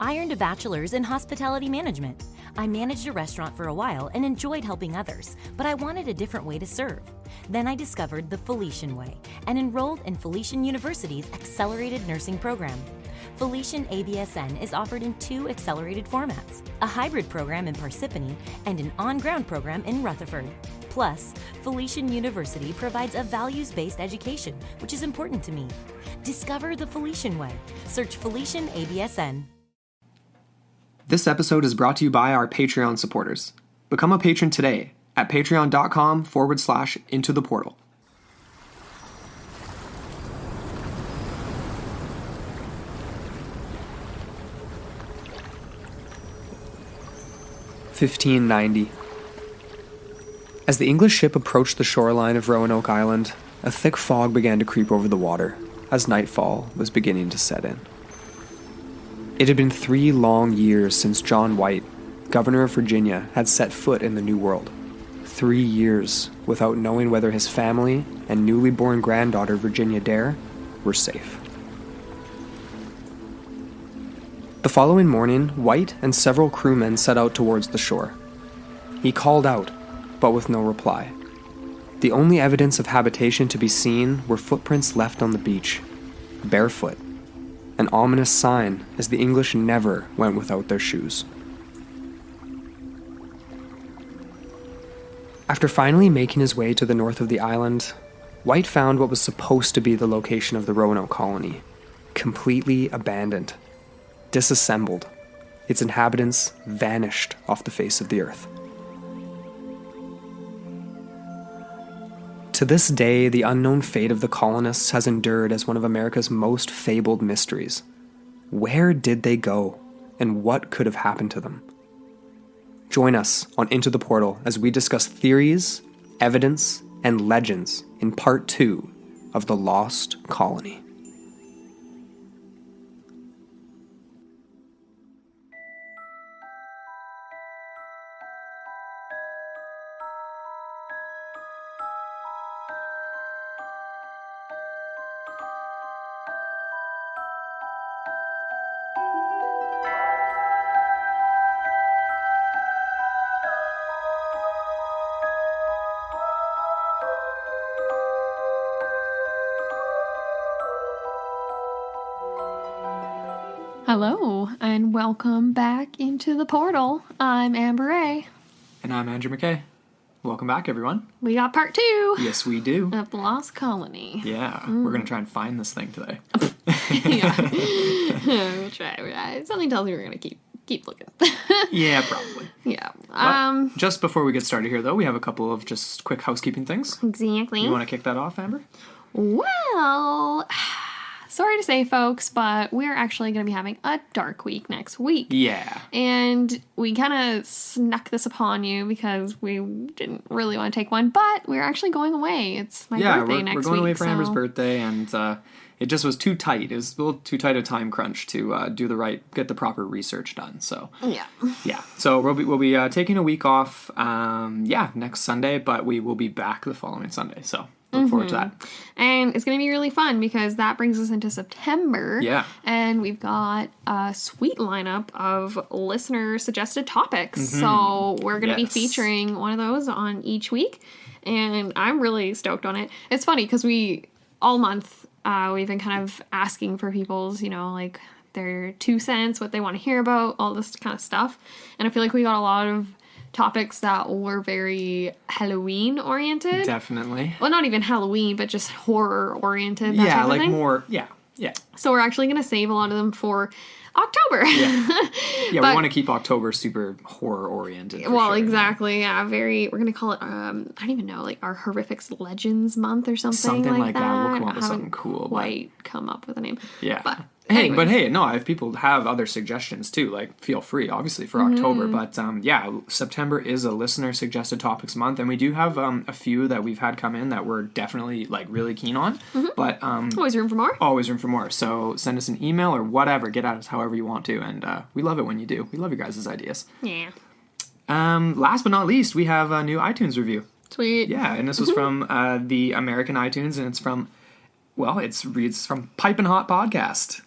I earned a bachelor's in hospitality management. I managed a restaurant for a while and enjoyed helping others, but I wanted a different way to serve. Then I discovered the Felician Way and enrolled in Felician University's Accelerated Nursing Program. Felician ABSN is offered in 2 accelerated formats, a hybrid program in Parsippany and an on-ground program in Rutherford. Plus, Felician University provides a values-based education, which is important to me. Discover the Felician Way. Search Felician ABSN. This episode is brought to you by our Patreon supporters. Become a patron today at patreon.com/intotheportal. (1590). As the English ship approached the shoreline of Roanoke Island, a thick fog began to creep over the water as nightfall was beginning to set in. It had been 3 long years since John White, governor of Virginia, had set foot in the New World. 3 years without knowing whether his family and newly born granddaughter Virginia Dare were safe. The following morning, White and several crewmen set out towards the shore. He called out, but with no reply. The only evidence of habitation to be seen were footprints left on the beach, barefoot, an ominous sign as the English never went without their shoes. After finally making his way to the north of the island, White found what was supposed to be the location of the Roanoke colony, completely abandoned, disassembled, its inhabitants vanished off the face of the earth. To this day, the unknown fate of the colonists has endured as one of America's most fabled mysteries. Where did they go, and what could have happened to them? Join us on Into the Portal as we discuss theories, evidence, and legends in Part 2 of The Lost Colony. Hello, and welcome back into the portal. I'm Amber A. And I'm Andrew McKay. Welcome back, everyone. We got part 2. Yes, we do. Of The Lost Colony. Yeah, we're going to try and find this thing today. Yeah. We'll try. Something tells me we're going to keep looking. Yeah, probably. Yeah. Just before we get started here, though, we have a couple of just quick housekeeping things. Exactly. You want to kick that off, Amber? Well, sorry to say, folks, but we're actually going to be having a dark week next week. Yeah. And we kind of snuck this upon you because we didn't really want to take one, but we're actually going away. It's my birthday next week. Yeah, we're going away for Amber's birthday, and it just was too tight. It was a little too tight a time crunch to get the proper research done. So yeah. So we'll be taking a week off. Next Sunday, but we will be back the following Sunday. So look forward to that. And it's going to be really fun because that brings us into September. Yeah. And we've got a sweet lineup of listener suggested topics. So we're going to be featuring one of those on each week. And I'm really stoked on it. It's funny because all month, we've been kind of asking for people's, like their 2 cents, what they want to hear about, all this kind of stuff. And I feel like we got a lot of topics that were very Halloween oriented. Definitely. Well, not even Halloween, but just horror oriented. Yeah, like more. Yeah. So we're actually going to save a lot of them for October. Yeah, we want to keep October super horror oriented. Well, sure, exactly. Yeah, we're going to call it, I don't even know, like our Horrifics Legends month or something like that. We'll come up with something cool. Come up with a name. Yeah. But Hey, if people have other suggestions too, like feel free, obviously, for October. But September is a listener suggested topics month, and we do have a few that we've had come in that we're definitely really keen on. But always room for more. Always room for more. So send us an email or whatever. Get at us however you want to, and we love it when you do. We love your guys' ideas. Yeah. Last but not least, we have a new iTunes review. Sweet. Yeah, and this was from the American iTunes, and it's from Well, it's from Pipin' Hot Podcast.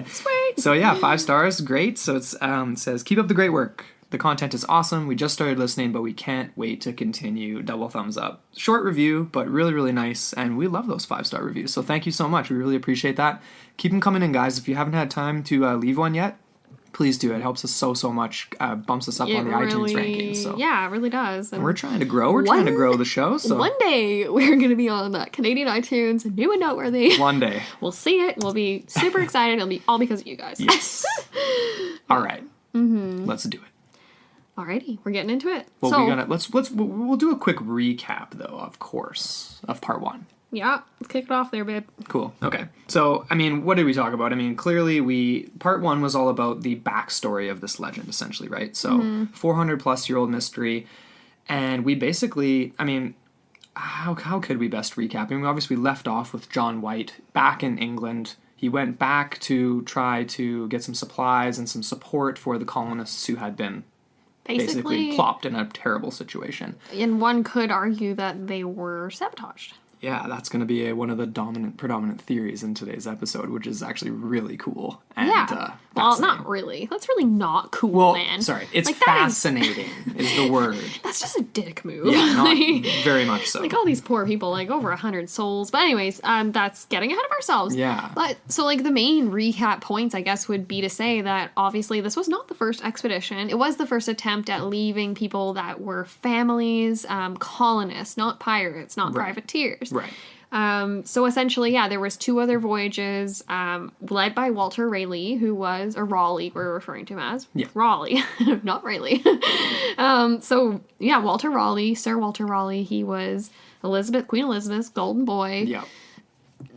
Sweet. So yeah, 5 stars, great. So it's it says, keep up the great work. The content is awesome. We just started listening, but we can't wait to continue. Double thumbs up. Short review, but really, really nice. And we love those 5-star reviews. So thank you so much. We really appreciate that. Keep them coming in, guys. If you haven't had time to leave one yet, please do. It helps us so much. Bumps us up on the iTunes rankings. So yeah, it really does. And we're trying to grow. We're trying to grow the show. So one day we're going to be on Canadian iTunes, new and noteworthy. One day. We'll see it. We'll be super excited. It'll be all because of you guys. Yes. All right. Let's do it. Alrighty, we're getting into it. Well, we'll do a quick recap, though, of course, of part 1. Yeah, let's kick it off there, babe. Cool. Okay. So, I mean, what did we talk about? I mean, clearly part 1 was all about the backstory of this legend, essentially, right? So, 400-plus-year-old mystery, and we basically, I mean, how could we best recap? I mean, we obviously left off with John White back in England. He went back to try to get some supplies and some support for the colonists who had been basically plopped in a terrible situation. And one could argue that they were sabotaged. Yeah, that's going to be one of the predominant theories in today's episode, which is actually really cool. And, well, not really. That's really not cool, man. Sorry, it's fascinating is the word. That's just a dick move. Yeah, not very much so. Like all these poor people, like over 100 souls. But anyways, that's getting ahead of ourselves. Yeah. But so like the main recap points, I guess, would be to say that obviously this was not the first expedition. It was the first attempt at leaving people that were families, colonists, not pirates, not privateers. Right. So essentially, yeah, there was 2 other voyages led by Walter Raleigh, who was, or Raleigh, we're referring to him as. Yeah. Raleigh, not Raleigh. So, yeah, Walter Raleigh, Sir Walter Raleigh, he was Queen Elizabeth's golden boy. Yeah.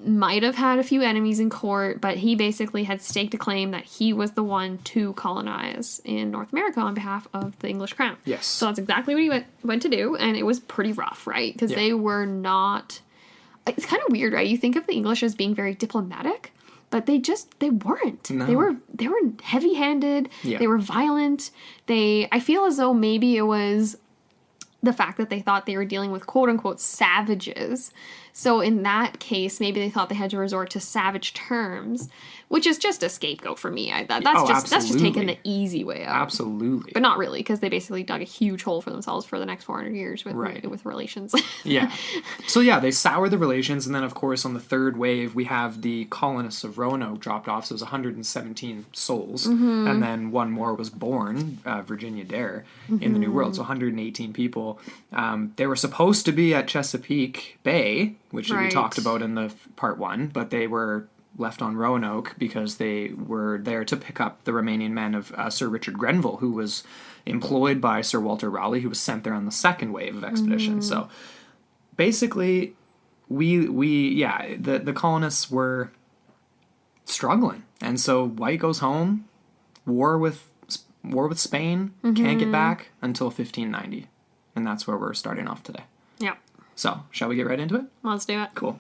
Might have had a few enemies in court, but he basically had staked a claim that he was the one to colonize in North America on behalf of the English crown. Yes. So that's exactly what he went to do, and it was pretty rough, right? Because they were not... It's kind of weird, right? You think of the English as being very diplomatic, but they weren't. No. They were heavy-handed. Yeah. They were violent. I feel as though maybe it was the fact that they thought they were dealing with quote-unquote savages. So in that case, maybe they thought they had to resort to savage terms, which is just a scapegoat for me. That's just taking the easy way out. Absolutely. But not really, because they basically dug a huge hole for themselves for the next 400 years with relations. Yeah. So yeah, they soured the relations, and then of course on the 3rd wave we have the colonists of Roanoke dropped off, so it was 117 souls, and then one more was born, Virginia Dare, in the New World, so 118 people. They were supposed to be at Chesapeake Bay, which we talked about in the part 1, but they were left on Roanoke because they were there to pick up the remaining men of Sir Richard Grenville, who was employed by Sir Walter Raleigh, who was sent there on the 2nd wave of expedition. So basically, the colonists were struggling, and so White goes home, war with Spain, can't get back until 1590, and that's where we're starting off today. Yeah. So, shall we get right into it? Let's do it. Cool.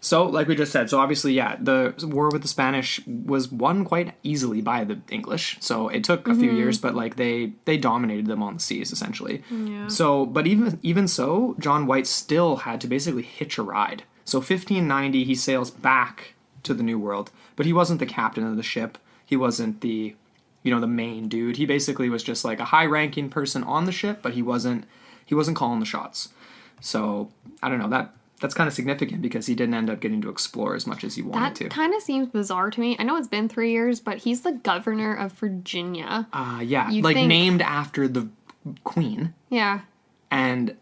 So, like we just said, so obviously, yeah, the war with the Spanish was won quite easily by the English. So it took a few years, but like they dominated them on the seas, essentially. Yeah. So, but even so, John White still had to basically hitch a ride. So 1590, he sails back to the New World, but he wasn't the captain of the ship. He wasn't the main dude. He basically was just like a high-ranking person on the ship, but he wasn't calling the shots. So, I don't know, that's kind of significant because he didn't end up getting to explore as much as he wanted to. That kind of seems bizarre to me. I know it's been 3 years, but he's the governor of Virginia. Yeah, named after the queen. Yeah. And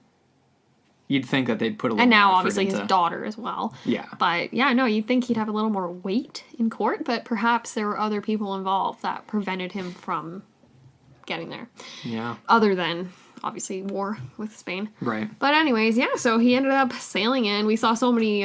you'd think that they'd put a little And now, more obviously, into... his daughter as well. Yeah. But, yeah, no, you'd think he'd have a little more weight in court, but perhaps there were other people involved that prevented him from getting there. Yeah. Other than... obviously war with Spain. Right. But anyways, yeah, so he ended up sailing in. We saw so many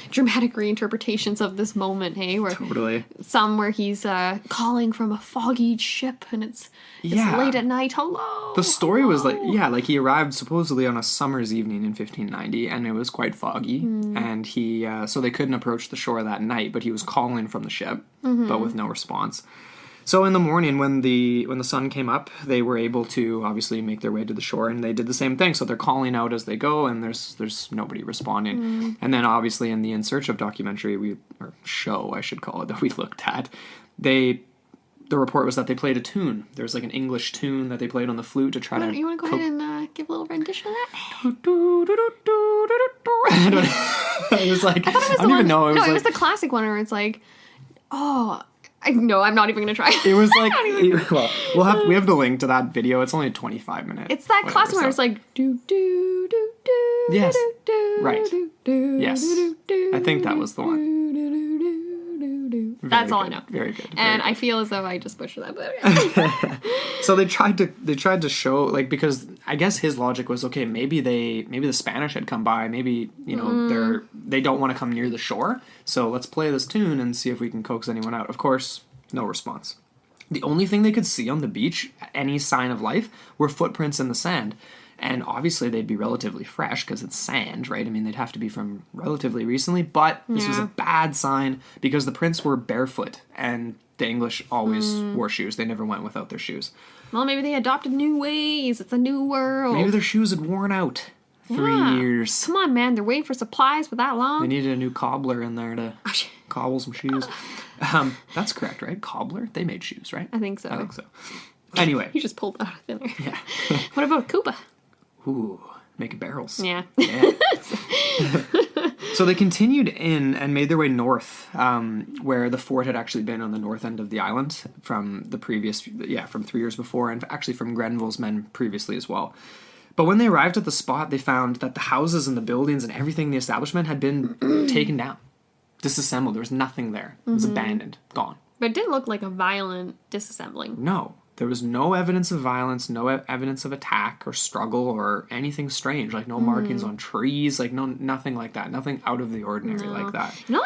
dramatic reinterpretations of this moment, hey? Totally. Some where he's calling from a foggy ship and it's late at night. Hello! The story was like he arrived supposedly on a summer's evening in 1590 and it was quite foggy. And so they couldn't approach the shore that night, but he was calling from the ship, but with no response. So in the morning, when the sun came up, they were able to obviously make their way to the shore, and they did the same thing. So they're calling out as they go, and there's nobody responding. And then obviously in the In Search of documentary, or show I should call it, that we looked at, the report was that they played a tune. There's like an English tune that they played on the flute to try to. You want to go ahead and give a little rendition of that? It was like I don't even know. It was the classic one where it's like, oh. I'm not even gonna try. It was like, we have the link to that video. It's only 25 minutes. It's that classic one where it's like, do do do do. Yes. Do, do, Right. Do, do, Yes. do, do, I think that was the one. do, do, do, do, do. That's all I know. Very good. And I feel as though I just butchered that. But So they tried to show, like, because I guess his logic was, okay, maybe the Spanish had come by, maybe they don't want to come near the shore, so let's play this tune and see if we can coax anyone out. Of course, no response. The only thing they could see on the beach, any sign of life, were footprints in the sand. And obviously they'd be relatively fresh because it's sand, right? I mean, they'd have to be from relatively recently, but this was a bad sign because the prints were barefoot, and the English always wore shoes. They never went without their shoes. well, maybe they adopted new ways. It's a new world. Maybe their shoes had worn out. 3 years. Come on, man. They're waiting for supplies for that long. They needed a new cobbler in there to cobble some shoes. That's correct, right? Cobbler? They made shoes, right? I think so. Anyway. You just pulled that out of thin air. Yeah. What about Cuba? Ooh, making barrels. Yeah. So they continued in and made their way north, where the fort had actually been on the north end of the island from from 3 years before, and actually from Grenville's men previously as well. But when they arrived at the spot, they found that the houses and the buildings and everything in the establishment had been taken down, disassembled. There was nothing there. It was abandoned, gone. But it didn't look like a violent disassembling. No. There was no evidence of violence, no evidence of attack or struggle or anything strange, like no markings on trees, like nothing like that, nothing out of the ordinary like that. You know,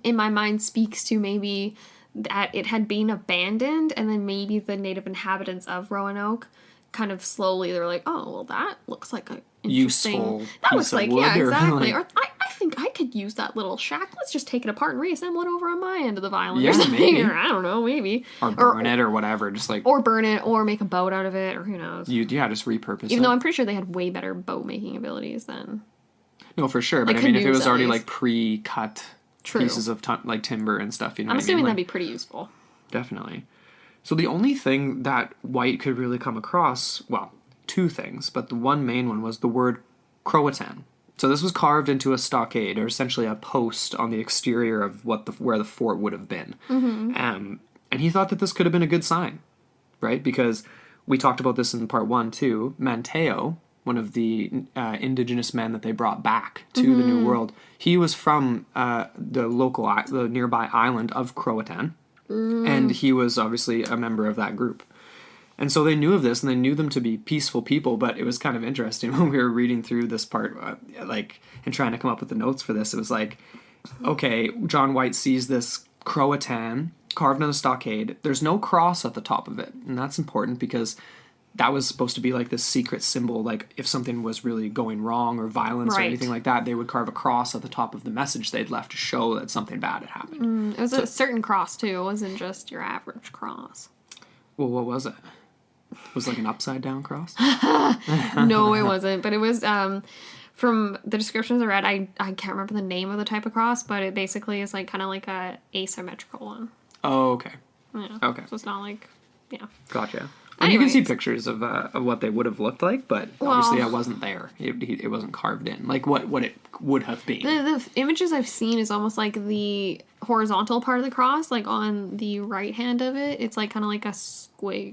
in my mind speaks to maybe that it had been abandoned, and then maybe the native inhabitants of Roanoke kind of slowly, they were like, oh, well, that looks like a useful that piece looks of like, wood, yeah, or exactly. like, Or I think I could use that little shack. Let's just take it apart and reassemble it over on my end of the island, yeah, or something. maybe. Or I don't know, maybe. Or burn it or whatever, just like... Or burn it, or make a boat out of it, or who knows. Just repurpose it. Even though I'm pretty sure they had way better boat-making abilities than... No, for sure. But like I mean, if it canoes, was at already least. like pre-cut pieces of like timber and stuff, you know I'm what assuming I mean? that'd be pretty useful. Definitely. So the only thing that White could really come across, well, two things, but the one main one was the word Croatan. So this was carved into a stockade, or essentially a post on the exterior of where the fort would have been. And he thought that this could have been a good sign, right? Because we talked about this in part 1 too. Manteo, one of the indigenous men that they brought back to the New World, he was from the nearby island of Croatan, and he was obviously a member of that group. And so they knew of this, and they knew them to be peaceful people, but it was kind of interesting when we were reading through this part, and trying to come up with the notes for this. It was like, okay, John White sees this Croatan carved on a stockade. There's no cross at the top of it, and that's important because that was supposed to be like this secret symbol, like if something was really going wrong or violence or anything like that, they would carve a cross at the top of the message they'd left to show that something bad had happened. It was a certain cross, too. It wasn't just your average cross. Well, what was it? It was like an upside down cross? No, it wasn't. But it was, from the descriptions I read, I can't remember the name of the type of cross, but it basically is like kind of like a asymmetrical one. Oh, okay. Yeah. Okay. So it's not like, yeah. Gotcha. And you can see pictures of what they would have looked like, but obviously it wasn't there. It wasn't carved in. Like what it would have been. The images I've seen is almost like the horizontal part of the cross, like on the right hand of it. It's like kind of like a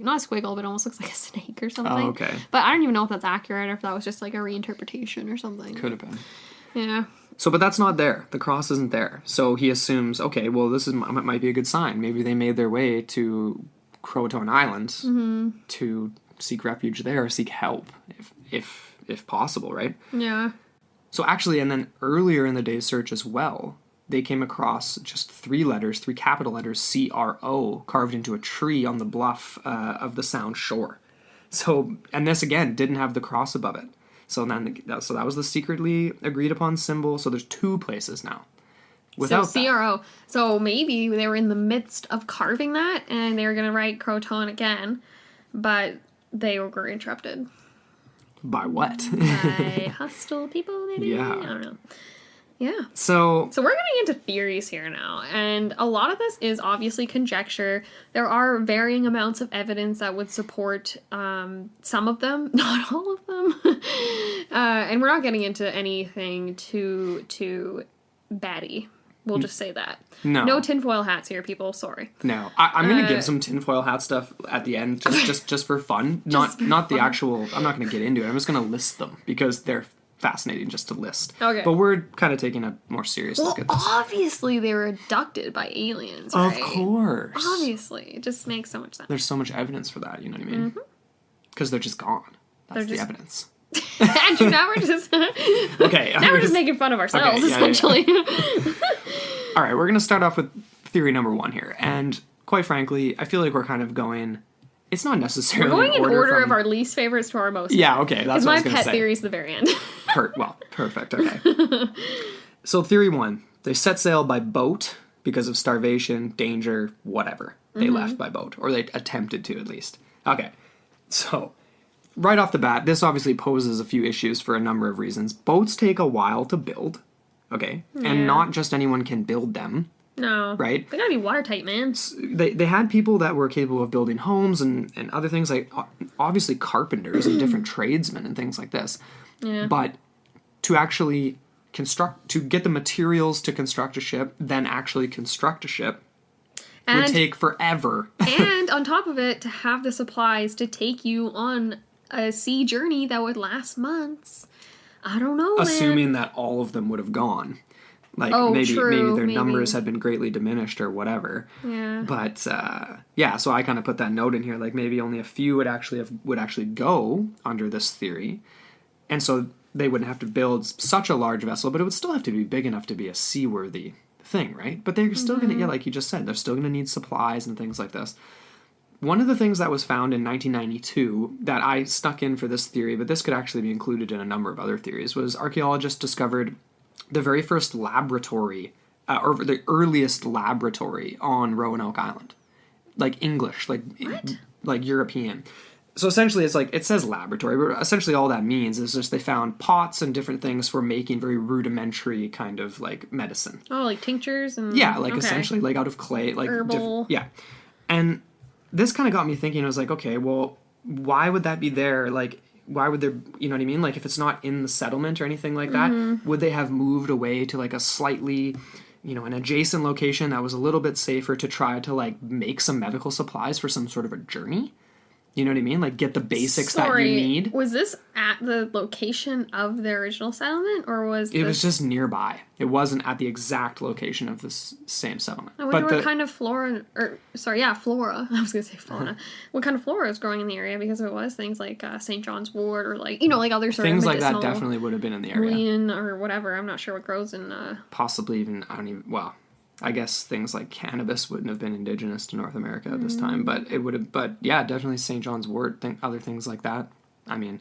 not a squiggle, but it almost looks like a snake or something. Oh, okay. But I don't even know if that's accurate or if that was just like a reinterpretation or something. Could have been. Yeah. So, but that's not there. The cross isn't there. So he assumes, okay, well, this might be a good sign. Maybe they made their way to Croatoan Island to seek refuge there, seek help, if possible, right? Yeah. So actually, and then earlier in the day's search as well, they came across just 3 capital letters, C-R-O, carved into a tree on the bluff of the Sound shore. So, and this again didn't have the cross above it. So that was the secretly agreed upon symbol. So there's 2 places now. without so CRO. So maybe they were in the midst of carving that, and they were going to write Croton again, but they were interrupted. By what? By hostile people, maybe? Yeah. I don't know. Yeah. So we're getting into theories here now, and a lot of this is obviously conjecture. There are varying amounts of evidence that would support some of them, not all of them. And we're not getting into anything too batty. We'll just say that. No tinfoil hats here, people. Sorry. No. I'm going to give some tinfoil hat stuff at the end, just for fun. Not the actual... I'm not going to get into it. I'm just going to list them, because they're fascinating just to list. Okay. But we're kind of taking a more serious look at this. Obviously they were abducted by aliens, right? Of course. Obviously. It just makes so much sense. There's so much evidence for that, you know what I mean? Because they're just gone. That's the evidence. Andrew, now we're just... Okay. Now we're just making fun of ourselves, essentially. All right, we're going to start off with theory number 1 here. And quite frankly, I feel like we're kind of going... It's not necessarily we're going in order from... of our least favorites to our most. Yeah, okay, that's what I was going to say. My pet theory is the very end. Perfect, okay. So theory 1, they set sail by boat because of starvation, danger, whatever. They left by boat, or they attempted to at least. Okay, so right off the bat, this obviously poses a few issues for a number of reasons. Boats take a while to build, okay? Yeah. And not just anyone can build them. No. Right? They gotta be watertight, man. They had people that were capable of building homes and other things, like obviously carpenters and different tradesmen and things like this. Yeah. But to actually to get the materials to construct a ship, then actually construct a ship, would take forever. And on top of it, to have the supplies to take you on a sea journey that would last months. I don't know, Assuming that all of them would have gone. Like, maybe their numbers had been greatly diminished or whatever. Yeah. But, so I kind of put that note in here, like maybe only a few would actually go under this theory. And so they wouldn't have to build such a large vessel, but it would still have to be big enough to be a seaworthy thing, right? But they're still going to, like you just said, they're still going to need supplies and things like this. One of the things that was found in 1992 that I stuck in for this theory, but this could actually be included in a number of other theories, was archaeologists discovered the very first laboratory, or the earliest laboratory on Roanoke Island. Like English, like European. So essentially it's like, it says laboratory, but essentially all that means is just they found pots and different things for making very rudimentary kind of like medicine. Oh, like tinctures and... Yeah, like essentially like out of clay. Like herbal. Yeah. And this kind of got me thinking, I was like, okay, well, why would that be there? Like, why would there, you know what I mean? Like, if it's not in the settlement or anything like that, would they have moved away to like a slightly, an adjacent location that was a little bit safer to try to like make some medical supplies for some sort of a journey? You know what I mean? Like, get the basics that you need. Was this at the location of the original settlement, or was it was just nearby? It wasn't at the exact location of this same settlement. I wonder what kind of flora. I was going to say fauna. What kind of flora is growing in the area? Because if it was things like St. John's wort, or like, like other sort things of like that definitely would have been in the area. Julian or whatever. I'm not sure what grows in. Possibly even, I guess things like cannabis wouldn't have been indigenous to North America at this time, but it would have, definitely St. John's wort, other things like that. I mean,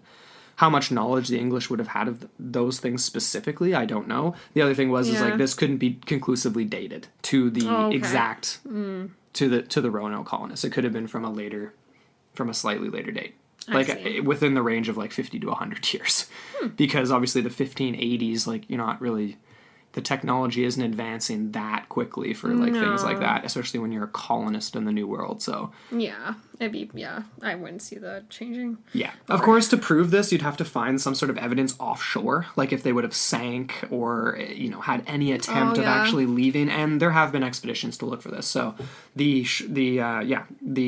how much knowledge the English would have had of those things specifically, I don't know. The other thing was, is like, this couldn't be conclusively dated to the exact, to the Roanoke Colonists. It could have been from a slightly later date. Within the range of like 50 to 100 years. Because obviously the 1580s, like, you're not really... The technology isn't advancing that quickly for like things like that, especially when you're a colonist in the New World. So I wouldn't see that changing. Yeah, of course, to prove this, you'd have to find some sort of evidence offshore, like if they would have sank or had any attempt of actually leaving. And there have been expeditions to look for this. So the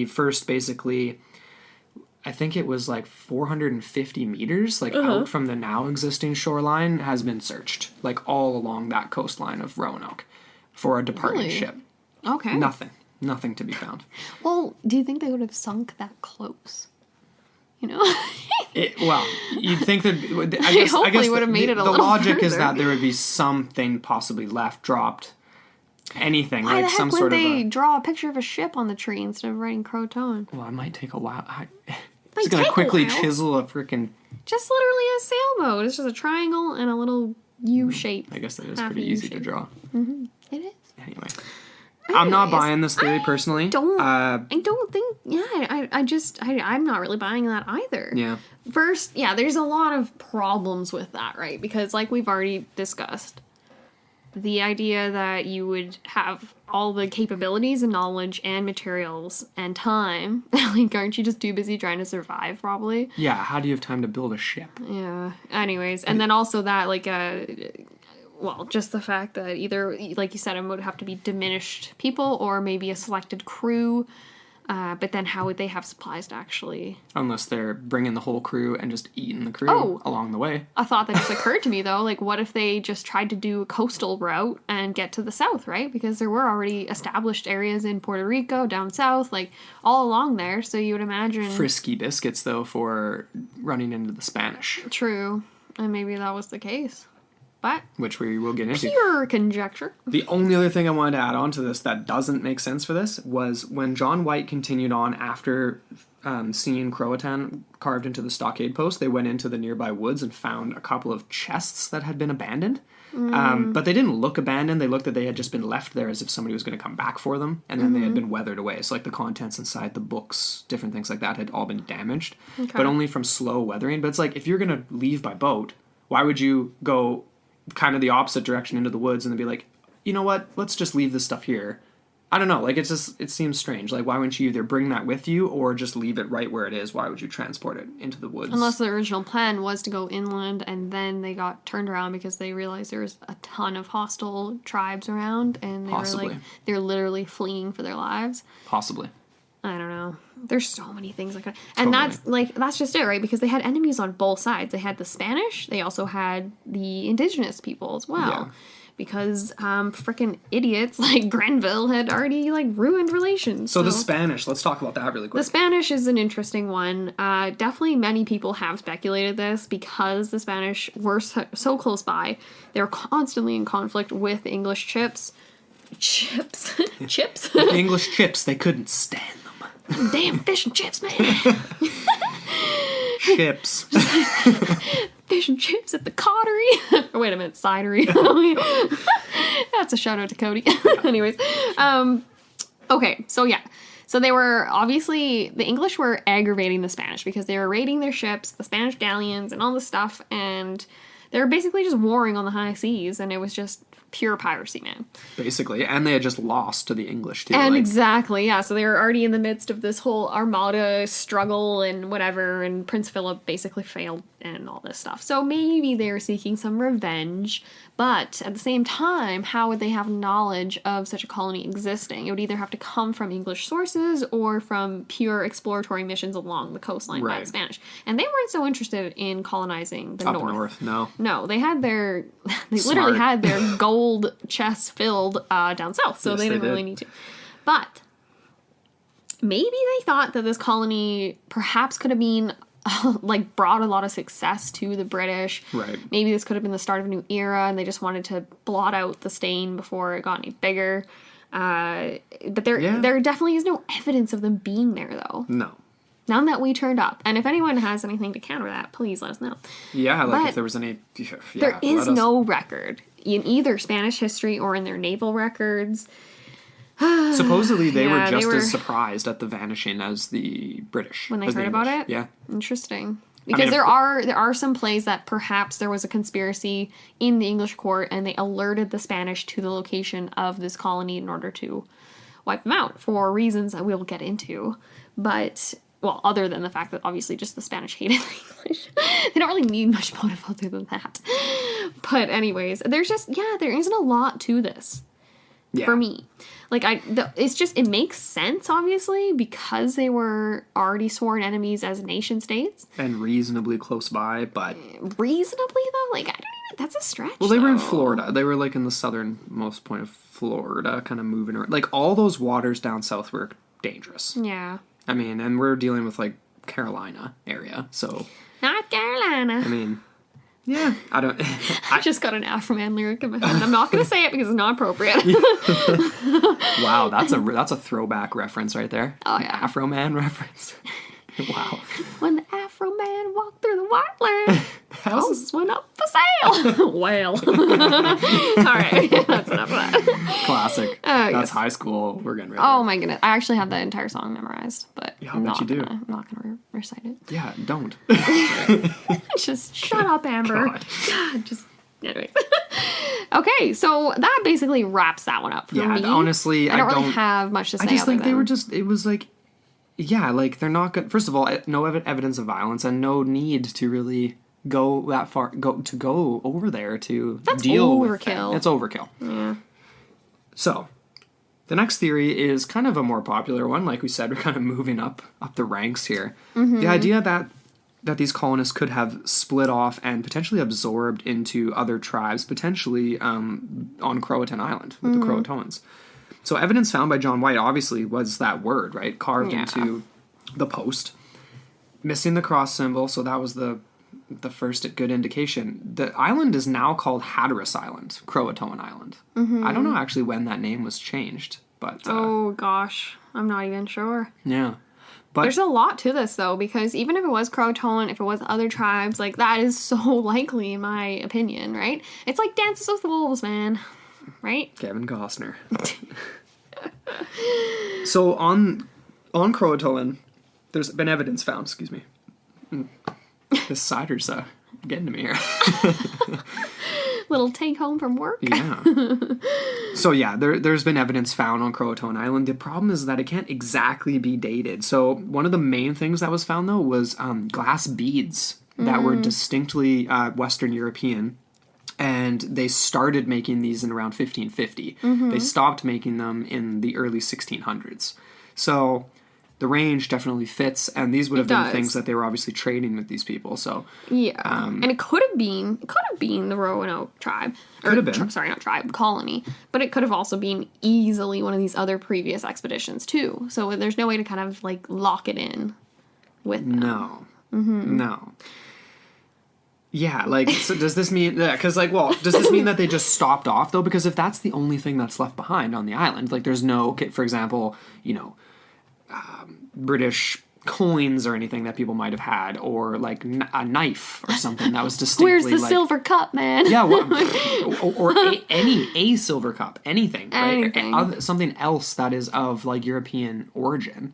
first basically. I think it was like 450 meters, out from the now existing shoreline, has been searched, like all along that coastline of Roanoke, for a departing ship. Okay. Nothing to be found. Well, do you think they would have sunk that close? You'd think that. I guess would have made it a the little logic further. is that there would be something possibly left, dropped, anything. Why like the heck some would sort they of draw a picture of a ship on the tree instead of writing Croton? Well, it might take a while. Just gonna quickly chisel a freaking. Just literally a sailboat. It's just a triangle and a little U shape. I guess that is pretty easy to draw. It is. Anyway. I'm not buying this theory personally. I don't think, I'm not really buying that either. Yeah. First, there's a lot of problems with that, right? Because like we've already discussed, the idea that you would have all the capabilities and knowledge and materials and time, like aren't you just too busy trying to survive probably? Yeah, how do you have time to build a ship? Yeah. Anyways, and then also that like just the fact that either, like you said, it would have to be diminished people or maybe a selected crew. But then how would they have supplies to actually... Unless they're bringing the whole crew and just eating the crew along the way. A thought that just occurred to me, though. Like, what if they just tried to do a coastal route and get to the south, right? Because there were already established areas in Puerto Rico, down south, like, all along there. So you would imagine... Frisky biscuits, though, for running into the Spanish. True. And maybe that was the case. But which we will get into. Pure conjecture. The only other thing I wanted to add on to this that doesn't make sense for this was when John White continued on after seeing Croatan carved into the stockade post, they went into the nearby woods and found a couple of chests that had been abandoned. But they didn't look abandoned. They looked that they had just been left there as if somebody was going to come back for them. And then they had been weathered away. So like the contents inside, the books, different things like that had all been damaged. Okay. But only from slow weathering. But it's like, if you're going to leave by boat, why would you go kind of the opposite direction into the woods and then be like, you know what, let's just leave this stuff here? I don't know, like it seems strange. Like, why wouldn't you either bring that with you or just leave it right where it is? Why would you transport it into the woods? Unless the original plan was to go inland and then they got turned around because they realized there was a ton of hostile tribes around and they were like, they're literally fleeing for their lives. Possibly. I don't know. There's so many things like that. And that's just it, right? Because they had enemies on both sides. They had the Spanish. They also had the indigenous people as well. Yeah. Because freaking idiots like Grenville had already like ruined relations. So the Spanish, let's talk about that really quick. The Spanish is an interesting one. Definitely many people have speculated this because the Spanish were so close by. They were constantly in conflict with the English chips. Chips? The English chips, they couldn't stand them. Damn fish and chips, man. Chips. Fish and chips at the cottery. Or wait a minute, cidery. That's a shout out to Cody. Anyways. Okay, so yeah. So they were, obviously, the English were aggravating the Spanish because they were raiding their ships, the Spanish galleons, and all this stuff, and they were basically just warring on the high seas, and it was just pure piracy, man. Basically, and they had just lost to the English, too. And exactly, yeah, so they were already in the midst of this whole armada struggle and whatever, and Prince Philip basically failed and all this stuff. So maybe they were seeking some revenge, but at the same time, how would they have knowledge of such a colony existing? It would either have to come from English sources or from pure exploratory missions along the coastline by the Spanish. And they weren't so interested in colonizing the north. No, they had they literally had their gold chests filled down south, so they didn't really need to. But maybe they thought that this colony perhaps could have been like brought a lot of success to the British. Right. Maybe this could have been the start of a new era and they just wanted to blot out the stain before it got any bigger. But there definitely is no evidence of them being there, though. No. None that we turned up. And if anyone has anything to counter that, please let us know. Yeah, like if there was any... Yeah, there is no record in either Spanish history or in their naval records. Supposedly they were just as surprised at the vanishing as the British. When they heard about it? Yeah. Interesting. Because there are some plays that perhaps there was a conspiracy in the English court and they alerted the Spanish to the location of this colony in order to wipe them out for reasons that we'll get into. But, well, other than the fact that obviously just the Spanish hated the English. They don't really need much motive other than that. But anyways, there isn't a lot to this. Yeah. For me. Like, it makes sense, obviously, because they were already sworn enemies as nation states. And reasonably close by, but... Reasonably, though? Like, I don't even... That's a stretch, Well, they were in Florida. They were, like, in the southernmost point of Florida, kind of moving around. Like, all those waters down south were dangerous. Yeah. I mean, and we're dealing with, like, Carolina area, so... Not Carolina. I mean... Yeah, I don't... I just got an Afro-Man lyric in my head. I'm not going to say it because it's not appropriate. Wow, that's a throwback reference right there. Oh, yeah. Afro-Man reference. Wow. When the Afro-Man walked through the white land. house went up for sale. Well. All right. That's enough of that. Classic. That's yes. high school. We're getting ready. Oh my goodness. I actually have the entire song memorized, but Yeah, I bet you do. I'm not going to recite it. Yeah, don't. Just shut up, Amber. God. God, just, anyways. Okay, so that basically wraps that one up for me. Honestly, I don't really have much to say. I just think other they were than- just, it was like, yeah, like they're not good. First of all, no evidence of violence and no need to really go that far, go over there to deal with overkill. that. It's overkill. Yeah. So, the next theory is kind of a more popular one. Like we said, we're kind of moving up the ranks here. Mm-hmm. The idea that these colonists could have split off and potentially absorbed into other tribes, potentially on Croatan Island with the Croatoans. So evidence found by John White obviously was that word, right? Carved into the post. Missing the cross symbol, so that was the first good indication. The island is now called Hatteras Island, Croatoan Island. I don't know actually when that name was changed, but... oh, gosh. I'm not even sure. Yeah. But There's a lot to this, though, because even if it was Croatoan, if it was other tribes, like, that is so likely, in my opinion, right? It's like Dances with Wolves, man. Right? Kevin Costner. So on Croatoan, there's been evidence found, excuse me. This cider's getting to me here. Little take home from work. Yeah. So yeah, there's been evidence found on Croatoan Island. The problem is that it can't exactly be dated. So one of the main things that was found, though, was glass beads that were distinctly Western European. And they started making these in around 1550. They stopped making them in the early 1600s. So the range definitely fits, and these would have been things that they were obviously trading with these people. So yeah, and it could have been the Roanoke tribe. Could have been. Sorry, not tribe, colony. But it could have also been easily one of these other previous expeditions too. So there's no way to kind of like lock it in with them. No. No. Yeah, like, so does this mean, because, like, well, does this mean that they just stopped off, though? Because if that's the only thing that's left behind on the island, like, there's no, for example, British coins or anything that people might have had, or, like, a knife or something that was distinctly, Where's the like, silver cup, man? yeah, well, or any silver cup, anything, right? Anything. Something else that is of, like, European origin.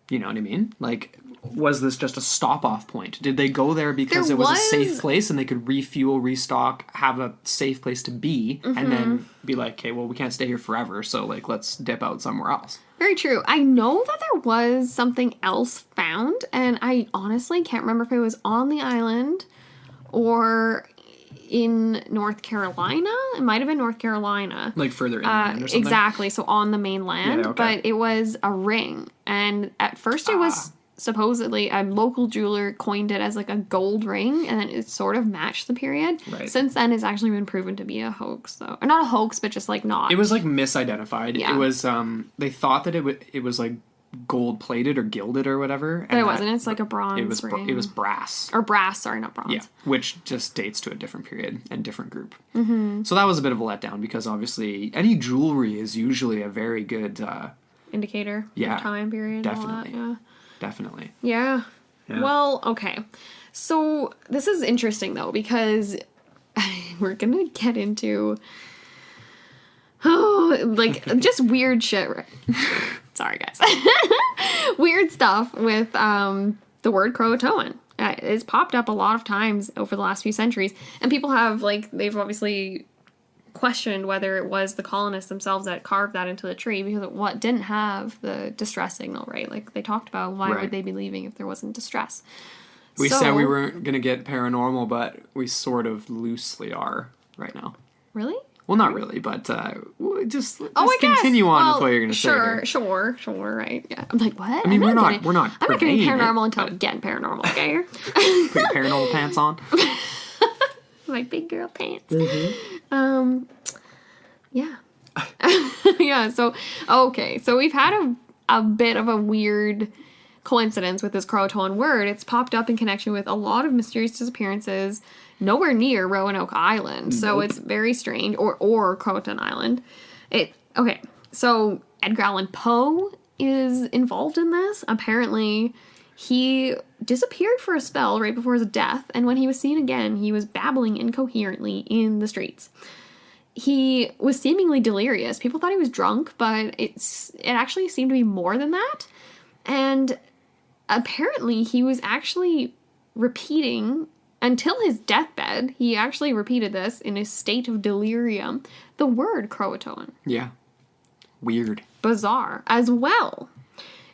You know what I mean? Like, was this just a stop-off point? Did they go there because it was a safe place and they could refuel, restock, have a safe place to be, and then be like, okay, well, we can't stay here forever, so, like, let's dip out somewhere else. Very true. I know that there was something else found, and I honestly can't remember if it was on the island or in North Carolina. It might have been North Carolina. Like further inland or something? Exactly, so on the mainland. Yeah, okay. But it was a ring. And at first it was supposedly a local jeweler coined it as like a gold ring, and then it sort of matched the period. Right. Since then, it's actually been proven to be a hoax, though. Or not a hoax, but just like not. It was like misidentified. Yeah. It was, they thought that it was like gold plated or gilded or whatever. But it wasn't. It's like a bronze ring. It was brass. Or brass, sorry, not bronze. Yeah, which just dates to a different period and different group. Mm-hmm. So that was a bit of a letdown because obviously any jewelry is usually a very good indicator yeah, of time period. Definitely. And all that, yeah. Definitely. Yeah. Well, okay. So this is interesting though, because we're gonna get into like just weird shit. Sorry, guys. Weird stuff with the word Croatoan. It's popped up a lot of times over the last few centuries, and people have they've obviously questioned whether it was the colonists themselves that carved that into the tree, because it didn't have the distress signal, right? Like they talked about, why would they be leaving if there wasn't distress? We said we weren't going to get paranormal, but we sort of loosely are right now. Really? Well, not really, but we'll just I continue guess. on with what you're going to say. Sure, right? Yeah. I'm like, what? I mean, we're not I'm not getting purveying paranormal it, until I'm getting paranormal, okay? Put your paranormal pants on. My big girl pants. Mm-hmm. Yeah. Yeah, so we've had a bit of a weird coincidence with this Croatoan word. It's popped up in connection with a lot of mysterious disappearances nowhere near Roanoke Island. So it's very strange. Or Croatoan Island. So Edgar Allan Poe is involved in this. Apparently He disappeared for a spell right before his death, and when he was seen again, he was babbling incoherently in the streets. He was seemingly delirious. People thought he was drunk, but it actually seemed to be more than that. And apparently he was actually repeating, until his deathbed, he actually repeated this in a state of delirium, the word Croatoan. Yeah. Weird. Bizarre as well.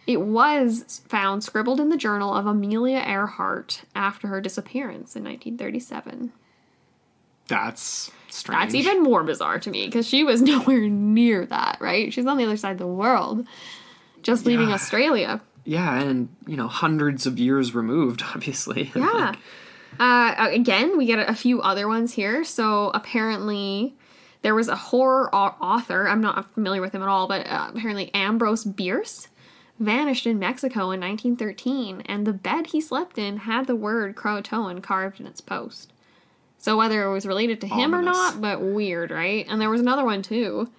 It was found scribbled in the journal of Amelia Earhart after her disappearance in 1937. That's strange. That's even more bizarre to me, because she was nowhere near that, right? She's on the other side of the world, just leaving Australia. Yeah, and, hundreds of years removed, obviously. Yeah. Again, we get a few other ones here. So apparently there was a horror author, I'm not familiar with him at all, but apparently Ambrose Bierce vanished in Mexico in 1913, and the bed he slept in had the word Croatoan carved in its post. So whether it was related to him or not, but weird, right? And there was another one too.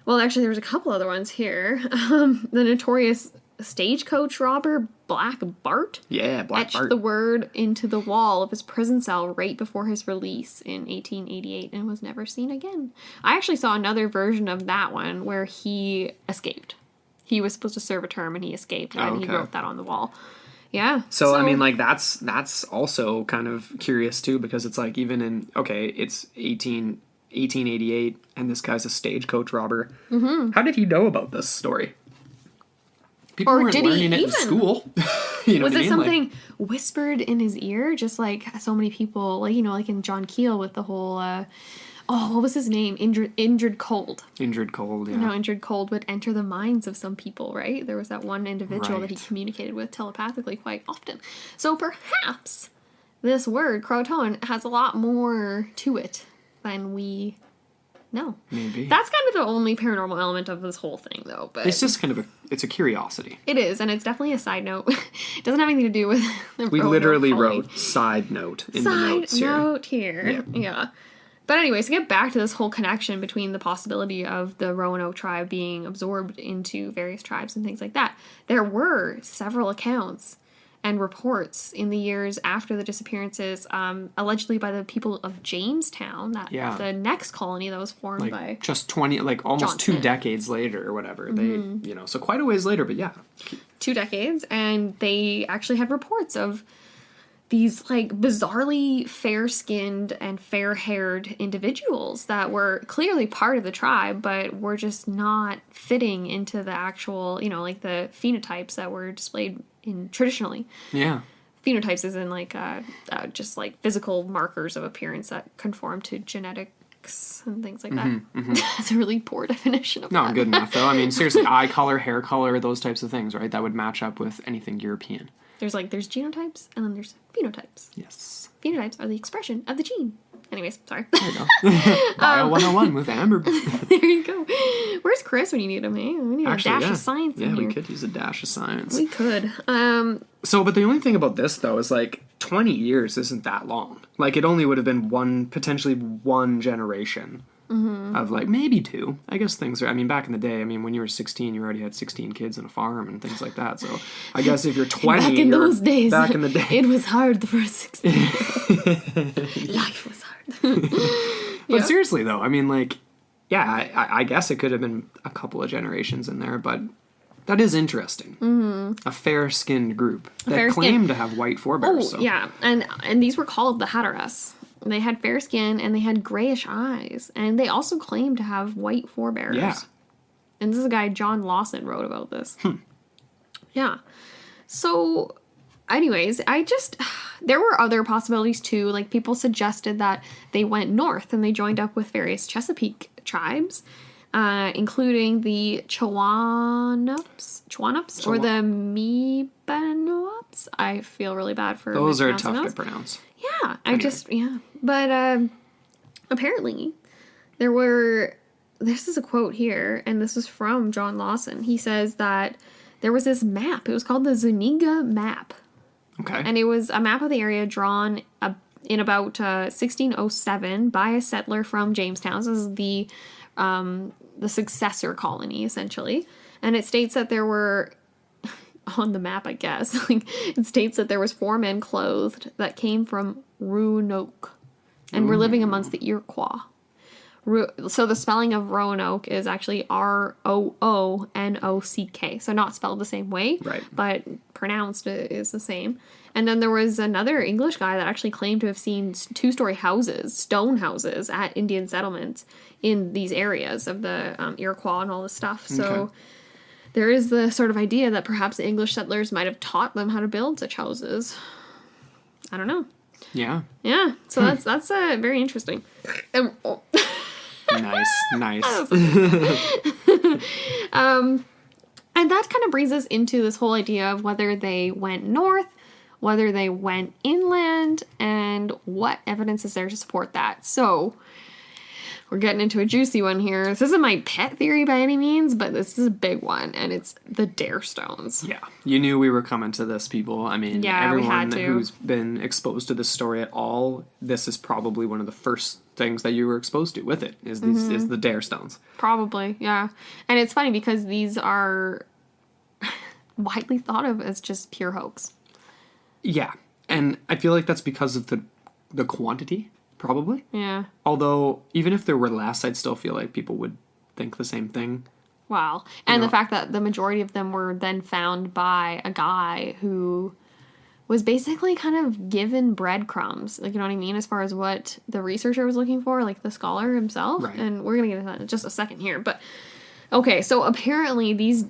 Well, actually, there was a couple other ones here. The notorious stagecoach robber Black Bart etched the word into the wall of his prison cell right before his release in 1888 and was never seen again. I actually saw another version of that one where he escaped. He was supposed to serve a term and he escaped, and he wrote that on the wall. Yeah. So I mean, like, that's also kind of curious too, because it's like, even in, it's 1888 and this guy's a stagecoach robber. Mm-hmm. How did he know about this story? People weren't learning it in school. Was it something whispered in his ear? Just like so many people, like in John Keel with the whole, what was his name? Injured Cold. Injured Cold, yeah. Injured Cold would enter the minds of some people, right? There was that one individual that he communicated with telepathically quite often. So perhaps this word, Croatoan, has a lot more to it than we know. Maybe. That's kind of the only paranormal element of this whole thing, though. But it's just kind of it's a curiosity. It is, and it's definitely a side note. It doesn't have anything to do with the We literally wrote side note in the notes here. Side note here. Yeah. But anyways, to get back to this whole connection between the possibility of the Roanoke tribe being absorbed into various tribes and things like that, there were several accounts and reports in the years after the disappearances, allegedly by the people of Jamestown, the next colony that was formed by just 20, almost Johnson. 2 decades later or whatever. They, so quite a ways later, but yeah. 2 decades, and they actually had reports of these bizarrely fair-skinned and fair-haired individuals that were clearly part of the tribe, but were just not fitting into the actual, the phenotypes that were displayed in traditionally. Yeah. Phenotypes is in just physical markers of appearance that conform to genetics and things like that. Mm-hmm. That's a really poor definition of that. No, good enough though. I mean, seriously, eye color, hair color, those types of things, right? That would match up with anything European. There's genotypes and then there's phenotypes. Yes. Phenotypes are the expression of the gene. Anyways, sorry. There you go. Bio 101 with Amber. There you go. Where's Chris when you need him, eh? We need a dash of science in here. Yeah, we could use a dash of science. We could. But the only thing about this, though, is 20 years isn't that long. It only would have been potentially one generation of maybe 2. I guess things are, back in the day, when you were 16, you already had 16 kids and a farm and things like that. So I guess if you're 20, back in those days, back in the day, it was hard for a 16. Life was hard. But seriously, though, I guess it could have been a couple of generations in there, but that is interesting. Mm-hmm. A fair-skinned group that claimed to have white forebears. Yeah, and these were called the Hatteras. They had fair skin and they had grayish eyes, and they also claimed to have white forebears. Yeah. And this is a guy, John Lawson, wrote about this. Yeah. So, anyways, there were other possibilities too. People suggested that they went north and they joined up with various Chesapeake tribes, including the Chewanops or the Mebanops. I feel really bad for those are tough to pronounce. Yeah, But apparently this is a quote here, and this is from John Lawson. He says that there was this map. It was called the Zuniga map. Okay. And it was a map of the area drawn in about 1607 by a settler from Jamestown. So this is the successor colony, essentially. And it states that there were on the map, I guess, like, it states that there was 4 men clothed that came from Roanoke and were living amongst the Iroquois. So the spelling of Roanoke is actually Roanock. So not spelled the same way, Right. but pronounced is the same. And then there was another English guy that actually claimed to have seen 2-story houses, stone houses, at Indian settlements in these areas of the Iroquois and all this stuff. So Okay. there is the sort of idea that perhaps the English settlers might have taught them how to build such houses. I don't know. Yeah. Yeah, so that's very interesting. Nice. And that kind of brings us into this whole idea of whether they went north, whether they went inland, and what evidence is there to support that. So we're getting into a juicy one here. This isn't my pet theory by any means, but this is a big one, and it's the Dare Stones. Yeah. You knew we were coming to this, people. I mean, Yeah, we everyone had to. who's been exposed to this story at all, this is probably one of the first things that you were exposed to with it, is the Dare Stones. Probably, yeah. And it's funny because these are widely thought of as just pure hoax. Yeah. And I feel like that's because of the quantity, probably. Yeah. Although, even if there were less, I'd still feel like people would think the same thing. Wow. And know- the fact that the majority of them were then found by a guy who was basically kind of given breadcrumbs, like, you know what I mean, as far as what the researcher was looking for, like the scholar himself. Right. And we're going to get into that in just a second here. But, okay, so apparently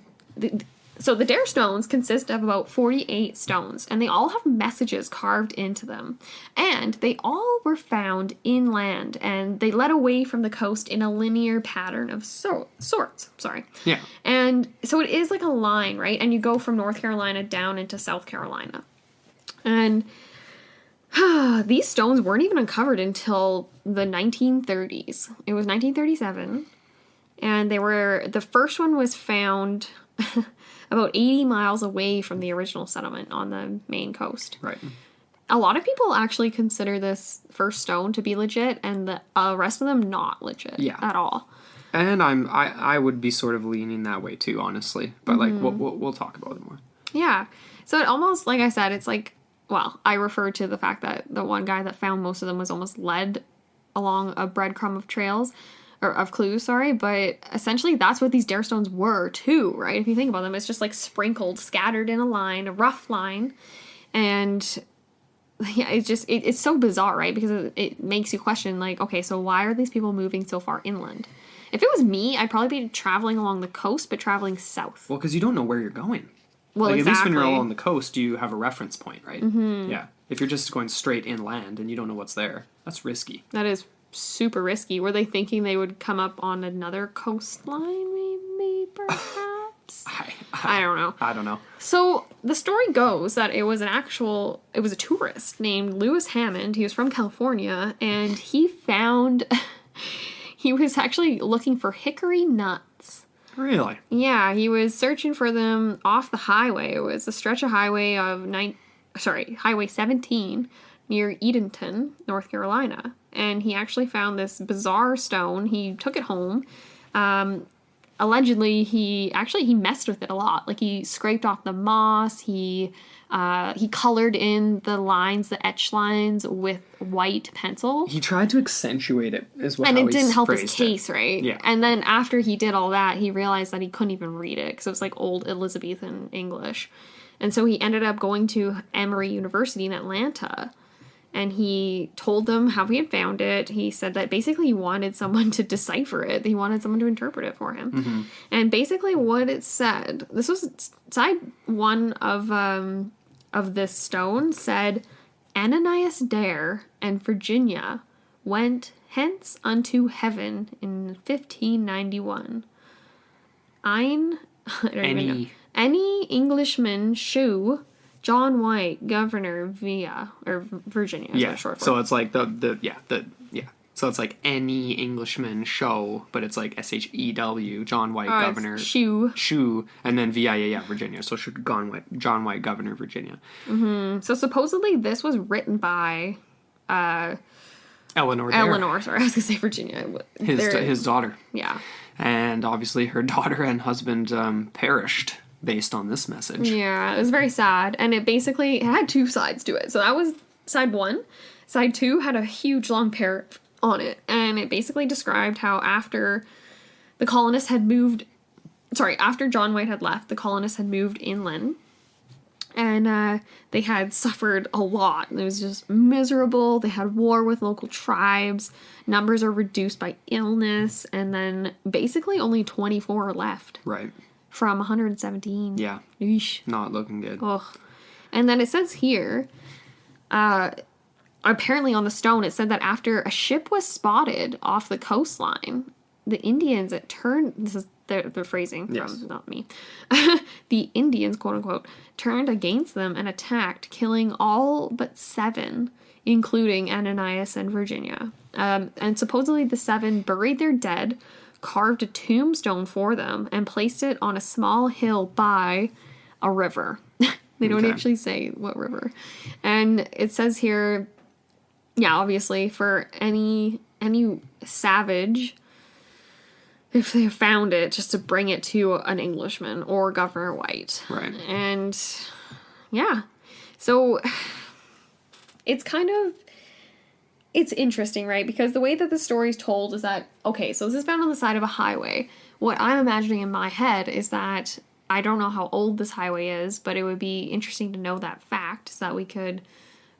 so the Dare Stones consist of about 48 stones, and they all have messages carved into them. And they all were found inland, and they led away from the coast in a linear pattern of sorts. Sorry. Yeah. And so it is like a line, right? And you go from North Carolina down into South Carolina. And these stones weren't even uncovered until the 1930s. It was 1937. And the first one was found about 80 miles away from the original settlement on the Maine coast. Right. A lot of people actually consider this first stone to be legit, and the rest of them not legit at all. And I would be sort of leaning that way too, honestly. But like we'll talk about it more. Yeah. So it almost, like I said, it's like, well, I refer to the fact that the one guy that found most of them was almost led along a breadcrumb of trails, or of clues, sorry, but essentially that's what these Dare Stones were too, right? If you think about them, it's just like sprinkled, scattered in a line, a rough line, and yeah, it's so bizarre, right? Because it makes you question, like, okay, so why are these people moving so far inland? If it was me, I'd probably be traveling along the coast, but traveling south. Well, because you don't know where you're going. Well, like, exactly. At least when you're along the coast, you have a reference point, right? Mm-hmm. Yeah. If you're just going straight inland and you don't know what's there, that's risky. That is super risky. Were they thinking they would come up on another coastline, maybe, perhaps? I don't know. I don't know. So the story goes that it was a tourist named Lewis Hammond. He was from California, and he was actually looking for hickory nuts. Really? Yeah, he was searching for them off the highway. It was a stretch of highway Highway 17 near Edenton, North Carolina. And he actually found this bizarre stone. He took it home. Allegedly, he messed with it a lot. Like, he scraped off the moss. He colored in the lines, the etch lines, with white pencil. He tried to accentuate it as well. And it didn't help his case, right? Yeah. And then after he did all that, he realized that he couldn't even read it because it was like old Elizabethan English. And so he ended up going to Emory University in Atlanta. And he told them how he had found it. He said that basically he wanted someone to decipher it. He wanted someone to interpret it for him. Mm-hmm. And basically what it said, this was side one of this stone, said, Ananias Dare and Virginia went hence unto heaven in 1591. Any Englishman shew John White, Governor Virginia. Yeah, short for. So it's like So it's like any Englishman show, but it's like SHEW, John White, Governor. Shoe, and then VIA, Virginia. So John White, Governor, Virginia. Mm-hmm. So supposedly this was written by Eleanor Dare. Sorry, I was going to say Virginia. His daughter. Yeah. And obviously her daughter and husband perished based on this message. Yeah, it was very sad. And it had two sides to it. So that was side one. Side two had a huge long paragraph on it. And it basically described how after the colonists had moved... Sorry, after John White had left, the colonists had moved inland. And they had suffered a lot. It was just miserable. They had war with local tribes. Numbers are reduced by illness. And then basically only 24 are left. Right. From 117. Yeah. Eesh. Not looking good. Ugh. And then it says here, apparently on the stone, it said that after a ship was spotted off the coastline, the Indians, this is their phrasing from, not me. The Indians, quote unquote, turned against them and attacked, killing all but 7, including Ananias and Virginia. And supposedly the 7 buried their dead, carved a tombstone for them, and placed it on a small hill by a river. They don't actually say what river. And it says here, yeah, obviously, for any savage, if they found it, just to bring it to an Englishman or Governor White. Right. And, yeah. So, it's it's interesting, right? Because the way that the story's told is that, okay, so this is found on the side of a highway. What I'm imagining in my head is that, I don't know how old this highway is, but it would be interesting to know that fact so that we could